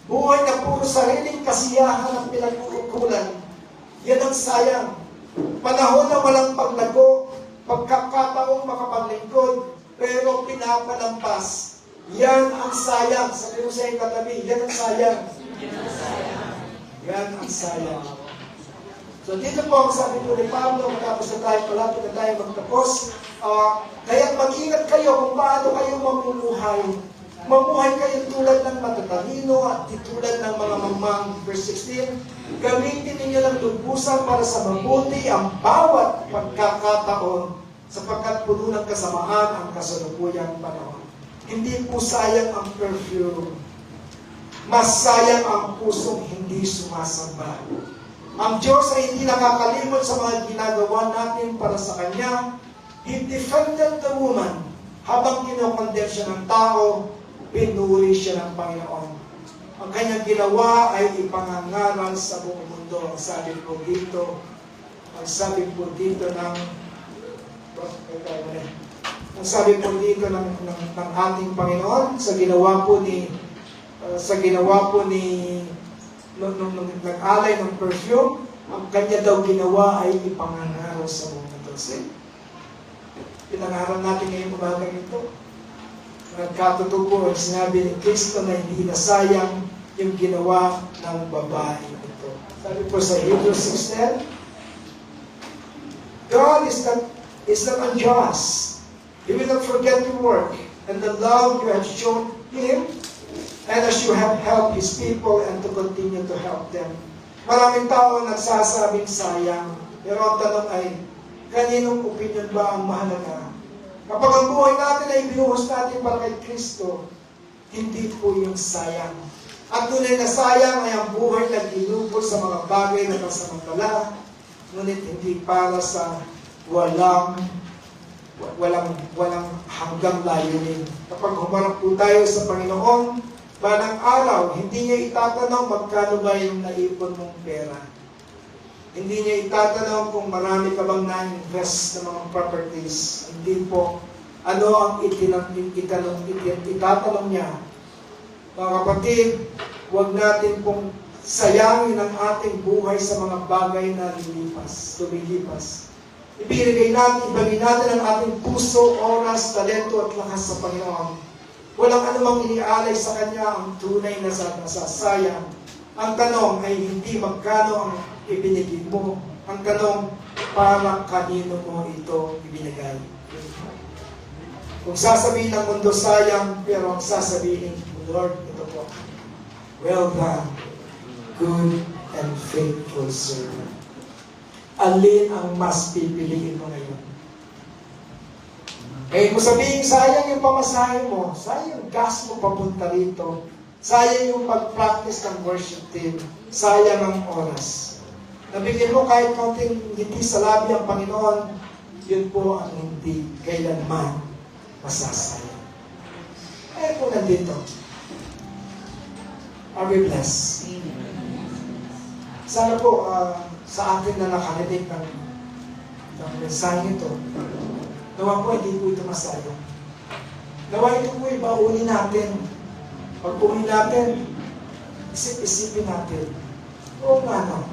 Buhay na puro sariling kasiyahan ang pinagkukulan. Yan ang sayang. Panahon na walang paglago, pagkakataong makapaglingkod, pero pinapalampas. Yan ang sayang. Sabi mo sa iyong katabi, yan ang sayang. Yan ang sayang. So dito po ang sabi po ni Pablo, matapos na tayo, palapit na tayo magtapos, kaya mag-ingat kayo kung paano kayo mamumuhay. Mamuhay kayo tulad ng matatalino at tulad ng mga mamang. Verse 16, gamitin ninyo ng lubusan para sa mabuti ang bawat pagkakataon sapagkat puno ng kasamaan ang kasalukuyang panahon. Hindi po sayang ang perfume. Mas sayang ang pusong hindi sumasamba. Ang Diyos ay hindi nakakalimot sa mga ginagawa natin para sa Kanya. He defended the woman. Habang kinokondem siya ng tao, pinuri siya ng Panginoon. Ang kanyang ginawa ay ipangangaral sa buong mundo. Ang sabi po dito ng ating Panginoon sa ginawa po ni nung nag-alay ng perfume, ang kanya daw ginawa ay ipangangaral sa buong mundo. Pinangaral natin ngayong umaga nito. Nagkatotoo ang sinabi ni Kristo na hindi nasayang yung ginawa ng babae ito. Sabi po sa Hebrews 6:10, God is not unjust. He will not forget your work and the love you have shown Him, and as you have helped His people and to continue to help them. Maraming tao nagsasabing sayang, pero ang tanong ay, kaninong opinion ba ang mahalaga? Kapag ang buhay natin ay binuhos natin para kay Kristo, hindi po yung sayang. At tunay na sayang ay ang buhay na ginugol sa mga bagay na pansamantala, ngunit hindi para sa walang hanggang layunin. Kapag humarap po tayo sa Panginoon, balang araw, hindi niya itatanong magkano ba yung naipon mong pera. Hindi niya itatanong kung marami ka bang na-invest na mga properties. Hindi po. Ano ang itatanong niya? Mga kapatid, huwag natin pong sayangin ang ating buhay sa mga bagay na lumilipas. Ibigay natin ang ating puso, oras, talento at lakas sa Panginoon. Walang anumang inialay sa Kanya ang tunay na nasasayang. Ang tanong ay hindi magkano ang ibinigay mo. Ang tanong, para kanino mo ito ibinigay. Kung sasabihin ng mundo sayang, pero ang sasabihin, Lord, ito po, well done, good and faithful servant. Alin ang mas pipiliin mo ngayon? Ngayon mo sabihin, sayang yung pamasahe mo, sayang yung gas mo papunta rito, sayang yung pag-practice ng worship team, sayang ang oras. Nabigyan mo kahit kaunting hindi sa labi ang Panginoon, yun po ang hindi kailanman masasayang. Kaya po nandito. Are we blessed? Sana po sa atin na nakarinig ng mensahe ito, nawa po hindi po ito masayang. Nawa ito po ibaunin natin. Pag uwi natin, isip-isipin natin, oo nga no,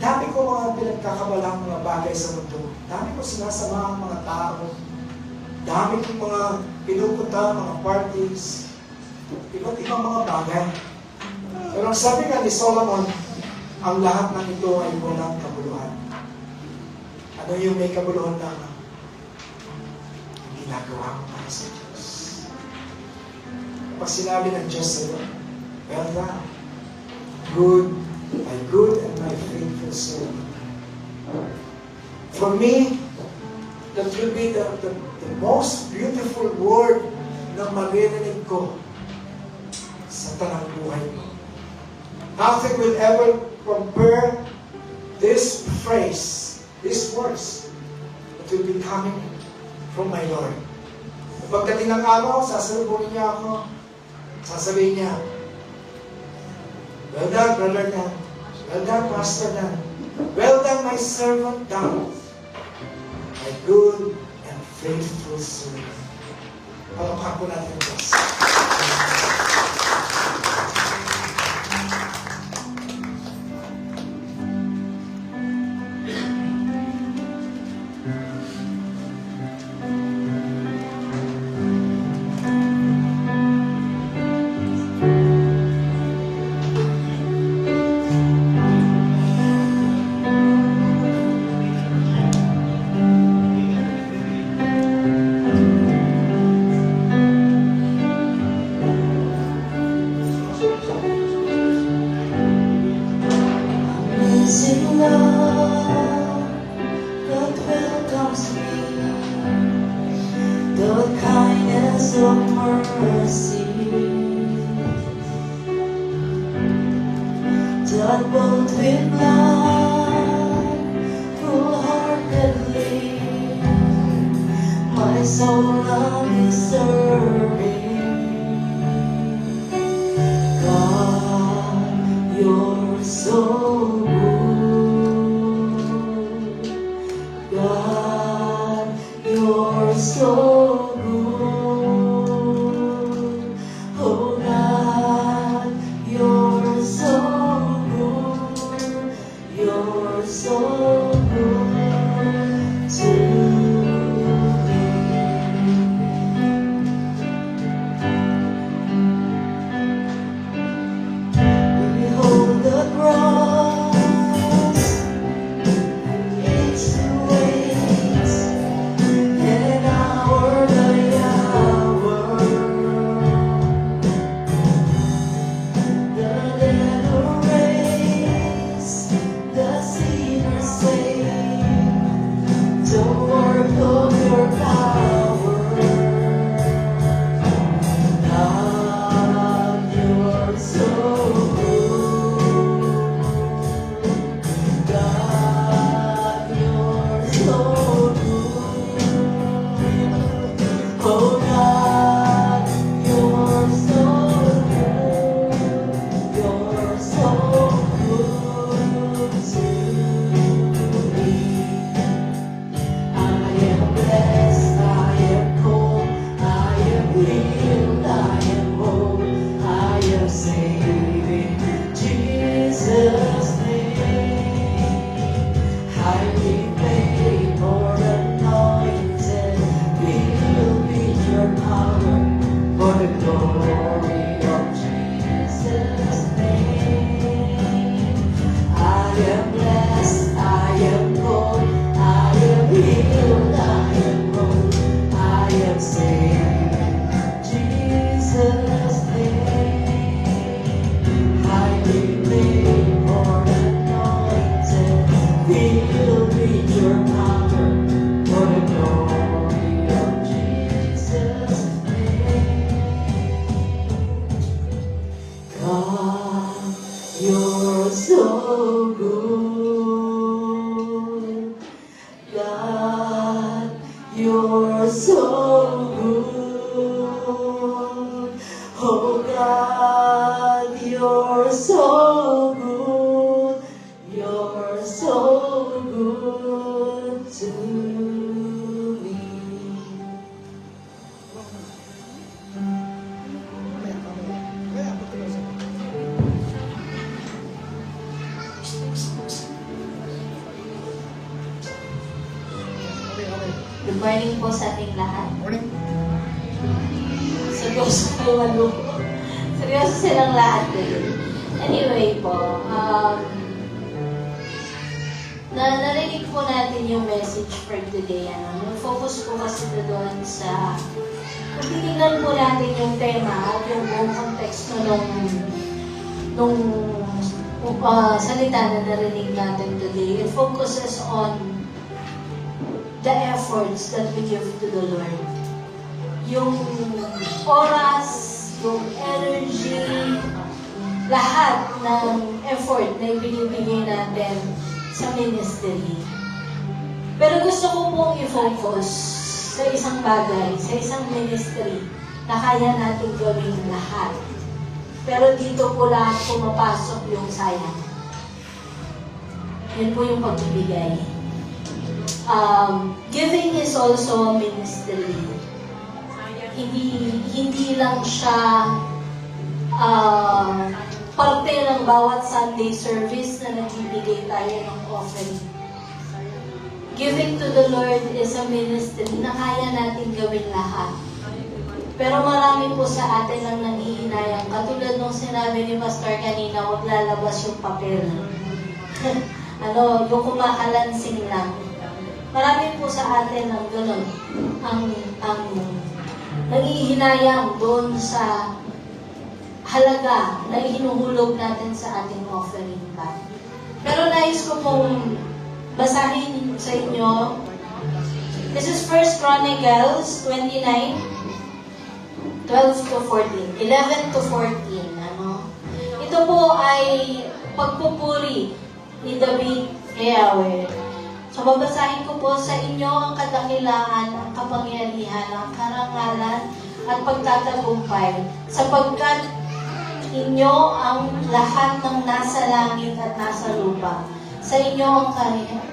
dami ko mga pinagkakabalang mga bagay sa mundo. Dami ko sinasama ang mga tao. Dami kong mga pinupunta, mga parties, iba't ibang mga bagay. Pero ang sabi nga ni Solomon, ang lahat ng ito ay walang kabuluhan. Ano yung may kabuluhan lamang? Ang ginagawa mo para sa Diyos. Pag sinabi ng Diyos sa'yo, well done, my good and my faithful servant. For me, that will be the most beautiful word na maririnig ko sa tanang buhay mo. Nothing will ever compare this phrase, these words that will be coming from my Lord. Pagdating ng araw, sasalubungin niya ako, sasabihin niya, well done, Brother Dan. Well done, Pastor Dan. Well done, my servant Dan. My good and faithful servant. Palakpak po natin ang Diyos. That both with love, full-heartedly, my soul love is serving. God, you're so good. God, you're so good. Oh God, you're so good. You're so good to me. Behold the cross, its weight, and our you're so good. Oh God, you're so good. You're so good to me. Good morning po sa ating lahat. Morning. Seryoso kayo malungkot. Seryoso silang lahat din. Anyway po, narinig po natin yung message for today. Yung focus po kasi doon sa kung titignan po natin yung tema at yung buong konteksto nung salita na narinig natin today. It focuses on the efforts that we give to the Lord. Yung oras, yung energy, lahat ng effort na ibinibigay natin sa ministry. Pero gusto ko pong i-focus sa isang bagay, sa isang ministry na kaya natin gawin lahat. Pero dito po lahat pumapasok yung sayang. Yan po yung pagbibigay. Giving is also a ministry. Hindi lang siya parte ng bawat Sunday service na nagbibigay tayo ng offering. Giving to the Lord is a ministry na kaya natin gawin lahat. Pero marami po sa atin ang nangihinayang. Katulad nung sinabi ni Pastor kanina, huwag lalabas yung papel. Yung kumakalansing lang. Marami po sa atin ang gano'n. Ang nangihinayang doon sa halaga na hinuhulog natin sa ating offering bag. Pero nais ko pong basahin sa inyo. This is 1 Chronicles 29, 12 to 14. 11 to 14. Ito po ay pagpupuri ni David kay Yahweh. So, babasahin ko po sa inyo ang kadakilaan, ang kapangyarihan, ang karangalan, at pagtatagumpay, sapagkat inyo ang lahat ng nasa langit at nasa lupa. Sa inyo ang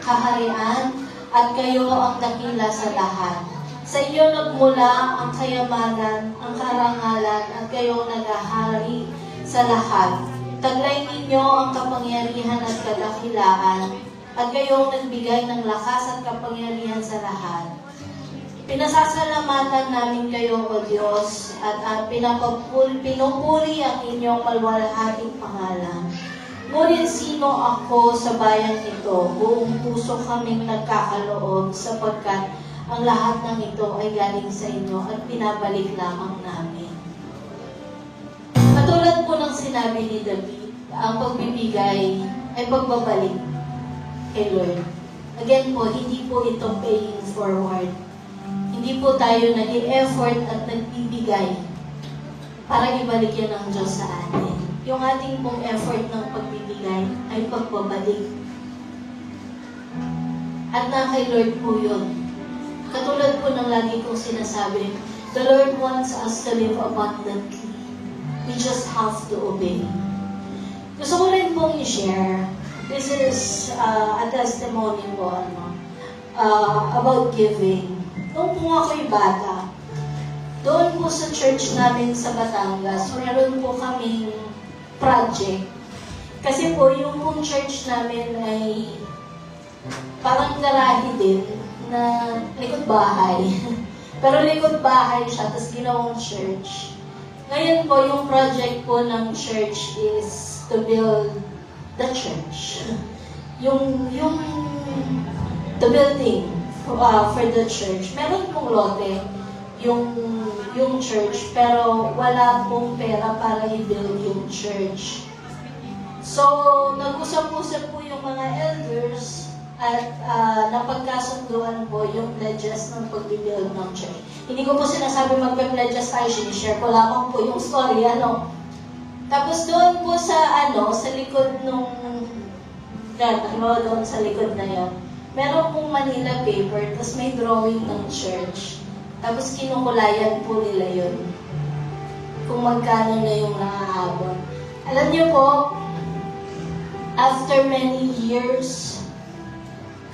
kaharian, at kayo ang dakila sa lahat. Sa iyo nagmula ang kayamanan, ang karangalan, at kayo naghahari sa lahat. Taglay ninyo ang kapangyarihan at kadakilaan, at kayong nagbigay ng lakas at kapangyarihan sa lahat. Pinasasalamatan namin kayo, O Diyos, at pinupuri ang inyong malwalhating pangalan. Ngunit sino ako sa bayang ito? Buong puso kaming nagkakaloob, sapagkat ang lahat ng ito ay galing sa inyo at pinabalik lamang namin. Katulad po ng sinabi ni David, ang pagbibigay ay pagbabalik kay Lord. Again po, hindi po ito paying forward. Hindi po tayo nag-i-effort at nagbibigay para ibalik yan ng Diyos sa atin. Yung ating pong effort ng pagbibigay ay pagbabalik. At na kay Lord po yun. Katulad po ng lagi kong sinasabi, the Lord wants us to live abundantly. We just have to obey. Gusto ko rin pong i-share. This is a testimony po about giving. Nung po ako'y bata, doon po sa church namin sa Batangas, meron po kaming project. Kasi po yung pong church namin ay parang garahe din na likod bahay. Pero likod bahay siya, tapos ginawang church. Ngayon po, yung project po ng church is to build the church. The building for the church. Meron pong lote yung church, pero wala pong pera para i-build yung church. So, nag-usap-usap po yung mga elders at napagkasunduan po yung pledges ng pag-build ng church. Hindi ko po sinasabi magpe-pledges tayo, sinishare ko lamang po yung story, Tapos doon po sa likod nung, doon sa likod na yun, meron pong Manila paper, tapos may drawing ng church. Tapos kinukulayan po nila yun. Kung magkano na yung naaabot. Alam niyo po, after many years,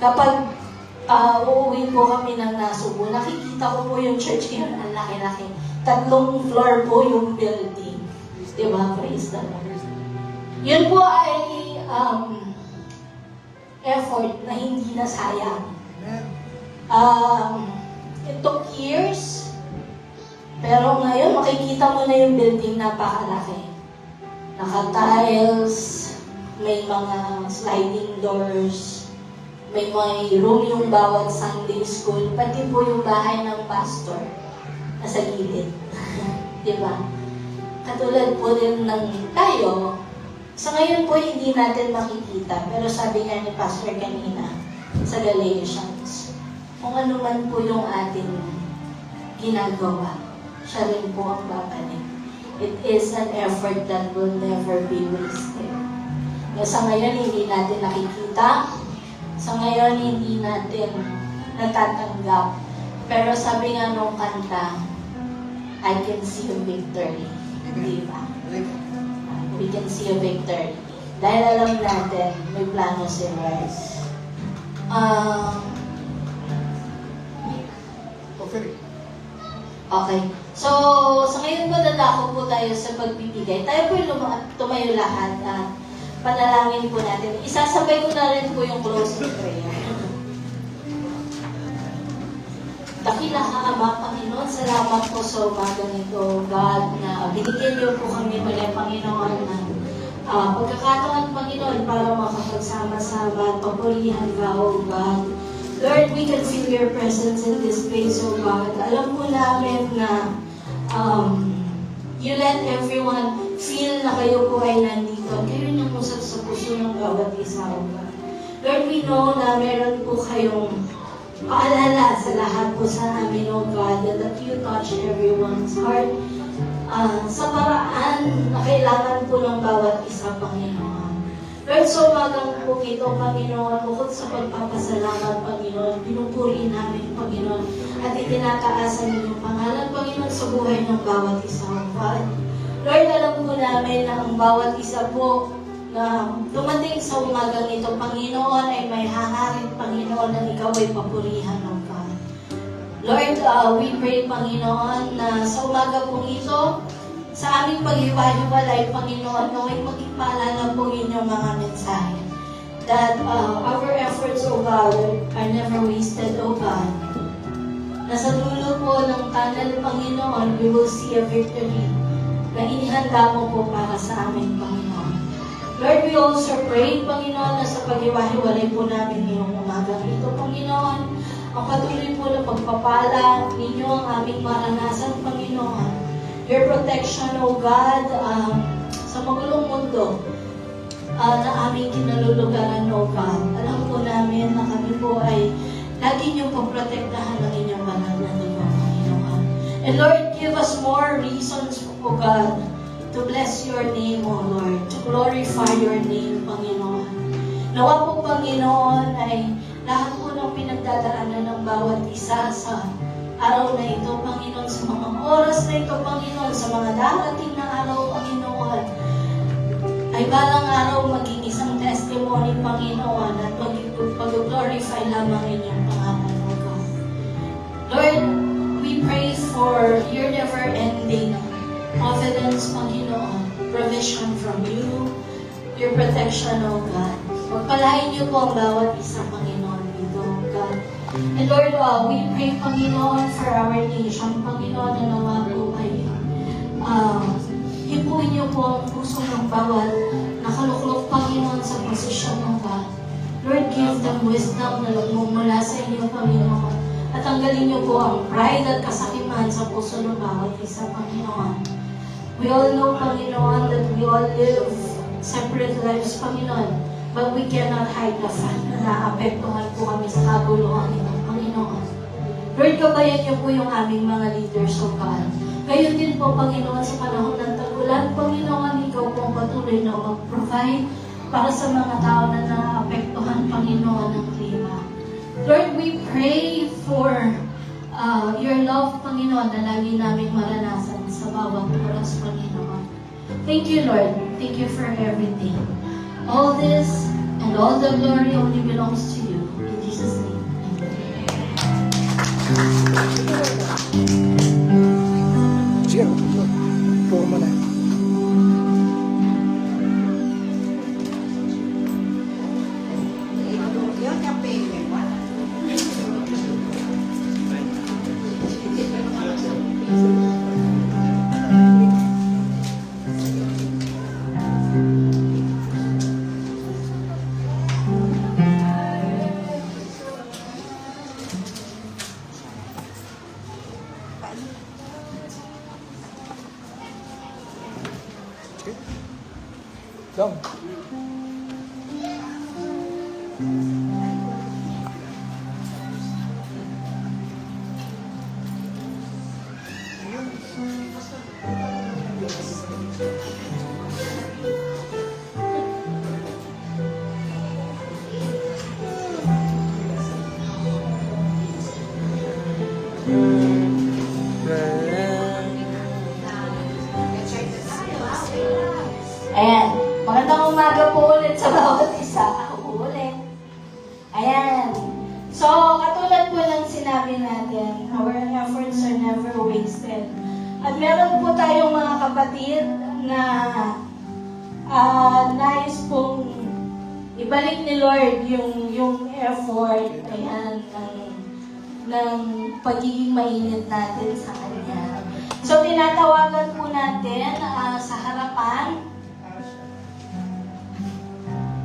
kapag uuwi po kami ng Nasubo, nakikita ko po yung church ngayon, ang laki-laki. 3 floor po yung building. Diba? Praise the Lord. Yun po ay effort na hindi nasayang. It took years, pero ngayon makikita mo na yung building napakalaki. Naka-tiles, may mga sliding doors, may room yung bawat Sunday school, pati po yung bahay ng pastor nasa gilid. Diba? Katulad po din ng tayo, sa ngayon po hindi natin makikita, pero sabi nga ni Pastor kanina sa Galatians, kung ano man po yung ating ginagawa, siya rin po ang babalik. It is an effort that will never be wasted. Sa ngayon hindi natin nakikita, sa ngayon hindi natin natatanggap, pero sabi nga nung kanta, I can see a victory. Di ba? We can see a victory. Dahil alam natin, may plano si Lord. Okay. So, sa ngayon po dadako po tayo sa pagbibigay. Tayo po yung tumayo lahat at panalangin po natin. Isasabay ko na rin po yung closing prayer. Dakila ka, Ama, Panginoon, salamat po sa umaga nito, God, na binigyan niyo po kami muli, Panginoon, na pagkakataon, Panginoon, para makapagsama-sama, papurihan ka, O God. Lord, we can feel your presence in this place, O God. Alam po namin na you let everyone feel na kayo po ay nandito. Kayo nang musap sa puso ng bawat isa, O God. Lord, we know na meron po kayong paalala sa lahat po sa amin, O God, that you touch everyone's heart sa paraan na kailangan po ng bawat isa, Panginoon. Lord, so magang po ito, Panginoon, bukod sa pagpapasalamat, Panginoon, pinupuri namin, Panginoon, at itinataasan niyo yung pangalan, Panginoon, sa buhay ng bawat isa, O God. Lord, alam po namin na ang bawat isa po na dumating sa umagang ito, Panginoon, ay may hangarin, Panginoon, na ikaw ay papurihan ng God. Lord, we pray, Panginoon, na sa umaga pong ito, sa aming paghiwa-hiwalay, Panginoon, naway maging paalala po inyong mga mensahe. That our efforts, O God, are never wasted, O God. Nasa dulo po ng tunnel, Panginoon, we will see a victory na inihanda mo po para sa amin, Panginoon. Lord, we also pray, Panginoon, na sa paghiwa-hiwalay po namin ngayong umagang ito, Panginoon, ang patuloy po na pagpapala ninyo ang aming maranasan, Panginoon. Your protection, O God, sa magulong mundo na aming kinalulugaran, O God. Alam po namin na kami po ay lagi niyong paprotektahan ng inyong banal na dugo, Panginoon. And Lord, give us more reasons, O God, to bless your name, O Lord, to glorify your name, Panginoon. Nawa po, Panginoon, ay lahat po ng pinagdadaanan ng bawat isa sa araw na ito, Panginoon, sa mga oras na ito, Panginoon, sa mga darating na araw, Panginoon, ay balang araw maging isang testimony, Panginoon, at mag-glorify lamang inyong pangalan, O God. Lord, we pray for your never-ending providence, Panginoon, provision from you, your protection, O God. Pagpalain niyo po ang bawat isa, Panginoon, dito, O God. And Lord, we pray, Panginoon, for our nation, Panginoon, na nawa po ay hipuin niyo po ang puso ng bawat nakaluklok, Panginoon, sa posisyon ng God. Lord, give them wisdom na nagmumula sa inyo, Panginoon. At tanggalin niyo po ang pride at kasakiman sa puso ng bawat isa, Panginoon. We all know, Panginoon, that we all live separate lives, Panginoon. But we cannot hide the fact na naapektuhan po kami sa kaguluhan nito, Panginoon. Lord, gabayan niyo po yung aming mga leaders, O God. Gayon din po, Panginoon, sa panahon ng tagulan, Panginoon, ikaw po patuloy na mag-provide para sa mga tao na naapektuhan, Panginoon, ng klima. Lord, we pray for your love, Panginoon, na lagi namin maranasan sa bawat oras, Panginoon. Thank you, Lord. Thank you for everything. All this and all the glory only belongs to you. In Jesus' name. Sige, po mo na. Dong. Ayan. Magandang umaga po ulit sa bawat isa. Ulit. Ayan. So, katulad po ng sinabi natin, our efforts are never wasted. At meron po tayong mga kapatid na nais pong ibalik ni Lord yung effort, ayan, ng pagiging mainit natin sa Kanya. So, tinatawagan po natin sa harapan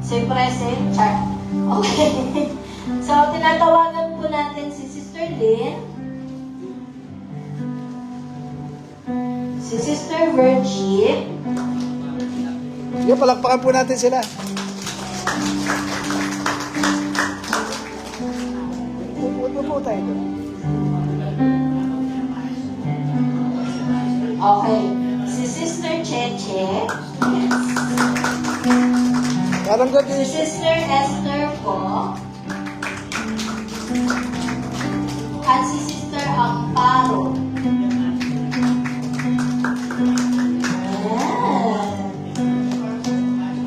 si Present, char. Okay. So, tinatawagan po natin si Sister Lynn, si Sister Virgie, Sige, palakpakan po natin sila. Upo po tayo doon. okay, si Sister Cheche, Parang si gabi. Sister Esther po, at si Sister Amparo.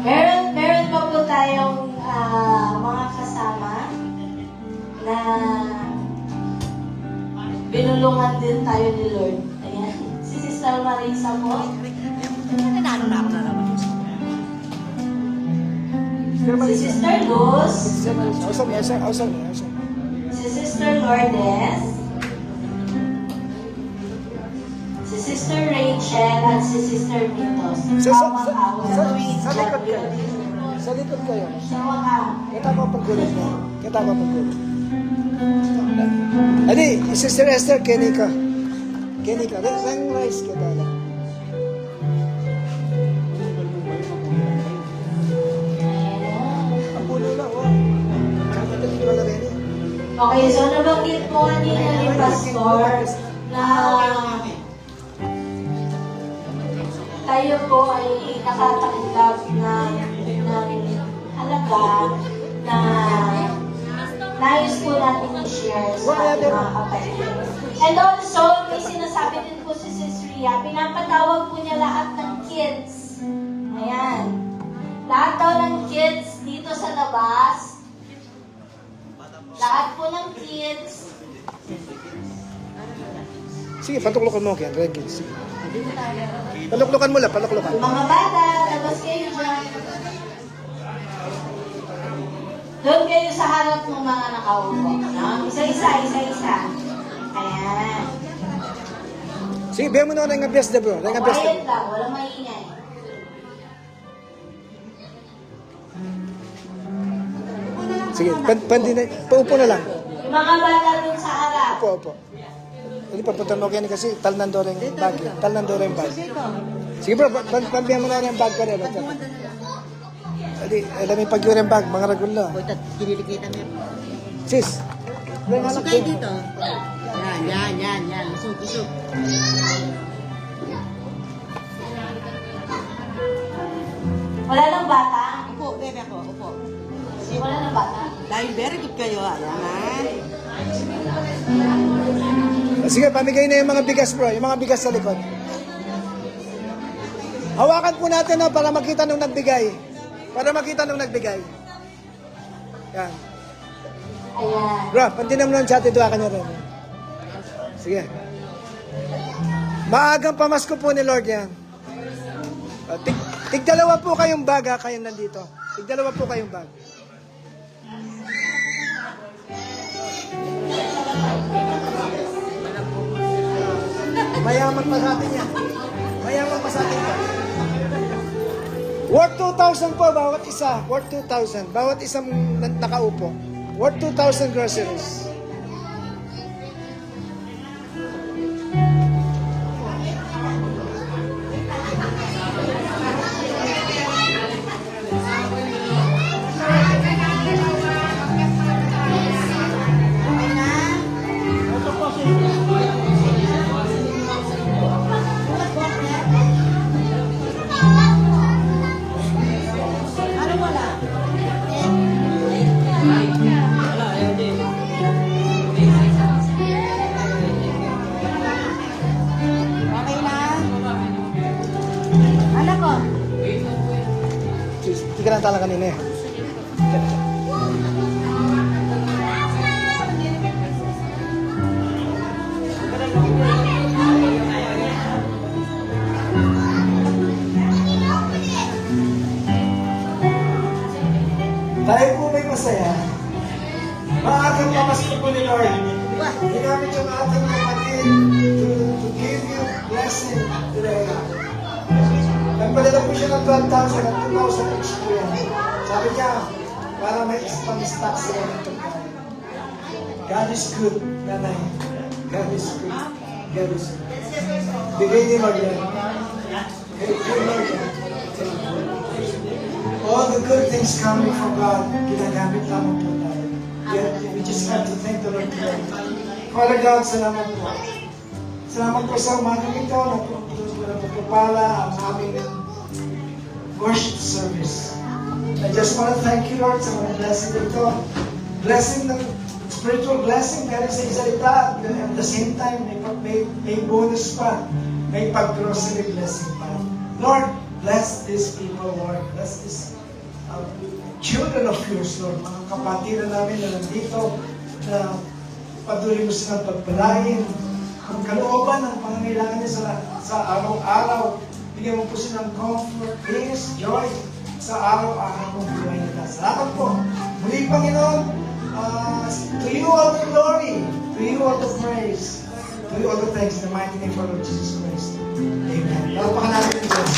Meron pa po tayong mga kasama na binulungan din tayo ni Lord. Ayan. Si Sister Marisa po. Si Sister Luz. Awesome. Si Sister Lourdes. Si Sister Rachel at si Sister Mitos. Sa likod kayo. Sa likod kayo. Kita ko paggulit mo. Adi, Sister Esther, Kenika. Rang rice kita lang. Ang puno na, oh. Kapatid ko na rin. Okay, so nabanggit mo kanina ni Pastor na tayo po ay nakatanggap ng halaga na nais po natin i-share sa ating mga kapatid. And also, may sinasabi din po si Sis Ria, pinapatawag po niya lahat ng kids. Ayan. Lahat daw ng kids dito sa labas. Lahat po ng kids. Sige, patuklukan mo kaya, Reggie. Sige. Paluklukan mo lang, paluklukan. Mga bata, labas kayo dyan. Doon kayo sa harap ng mga nakaupo. No? Isa-isa. Ayan. Sige, biyan mo na rin ang best, bro. Ring ang best. Quiet lang, walang maingay. Sige, paupo na lang. Yung mga bata doon sa harap. Opo. Hindi, papunta mo kaya kasi talnando rin yung bag. Sige bro, pambiyan mo na rin ang bag ka rin. Hindi, alam yung pag yung bag, mga ragulo. Kinilikita mo yun. Sis, Pasok kayo dito. Yan. Isok. Wala nang bata? Upo, bebe ako. Upo. Wala nang bata? Dahil very good kayo. Ayan na. Sige, pamigay na yung mga bigas bro, yung mga bigas sa likod. Hawakan po natin no, para makita nung nagbigay. Para makita nung nagbigay. Yan. Ayan. Bro, pantinam lang chat ito ka niya rin. Sige. Maagang pamasko po ni Lord yan. Tig-dalawa po kayong bag ha, kayong nandito. Tig-dalawa po kayong bag. Mayaman pa sa atin yan. Mayaman pa sa atin yan. Worth 2,000 po bawat isa. Worth 2,000. Bawat isang nakaupo. Worth 2,000 groceries. Ano wala? Okay na? Anak ko. Hindi ka lang tala kanina eh. Tayo po may masaya. Maagang pamasko po ni Lord. Ginamit yung ating kapatid to give you blessing today. Nagpadala po siya ng 12,000 at 2,000 each po yan. Sabi niya, para may pang-stock sila ng pagkain. God is good, nanay. God is good. God is good. Bigay ni Lord yan. Bigay ni Lord yan. All the good things coming from God, ginagamit lamang po tayo. We just have to thank the Lord today. Father God, salamat po. Salamat po sa umagang ito na pagpapala ang aming worship service. I just want to thank you, Lord, sa mga blessing ito. Blessing ng spiritual blessing, galing sa salita. At the same time, may bonus pa. May pag-grocery blessing pa. Lord, bless these people, Lord. Bless these children of yours, Lord. Mga kapatiran namin na nandito na patuloy mo silang pagpalain. Ang kalooban ng pangangailangan niya sa araw-araw. Bigyan mo po silang comfort, peace, joy sa araw-araw ng buhay nila. Salamat po. Muli, Panginoon, to you all the glory, to you all the praise, to you all the thanks in the mighty name of our Lord Jesus Christ. Amen. Palapakan natin ang Diyos.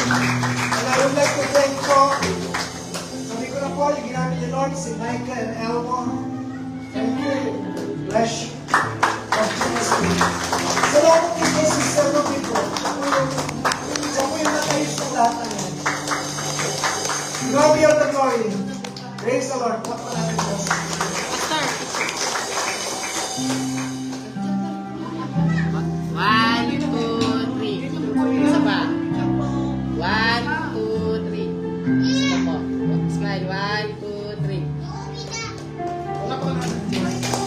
And I would like to thank po, sabi ko na po, yung ginamit ni Lord, si Micah and Elmo. Thank you. Bless you. Continuously. Salamat din po si Sir Pico. Siya po yung nakayos sa lahat ng yan. God be all the glory. Praise the Lord. Palapakan natin ang Diyos. One, two, three. Isa pa. One, two, three. Isa po. Smile. One, two, three. Palapakan natin ang Diyos.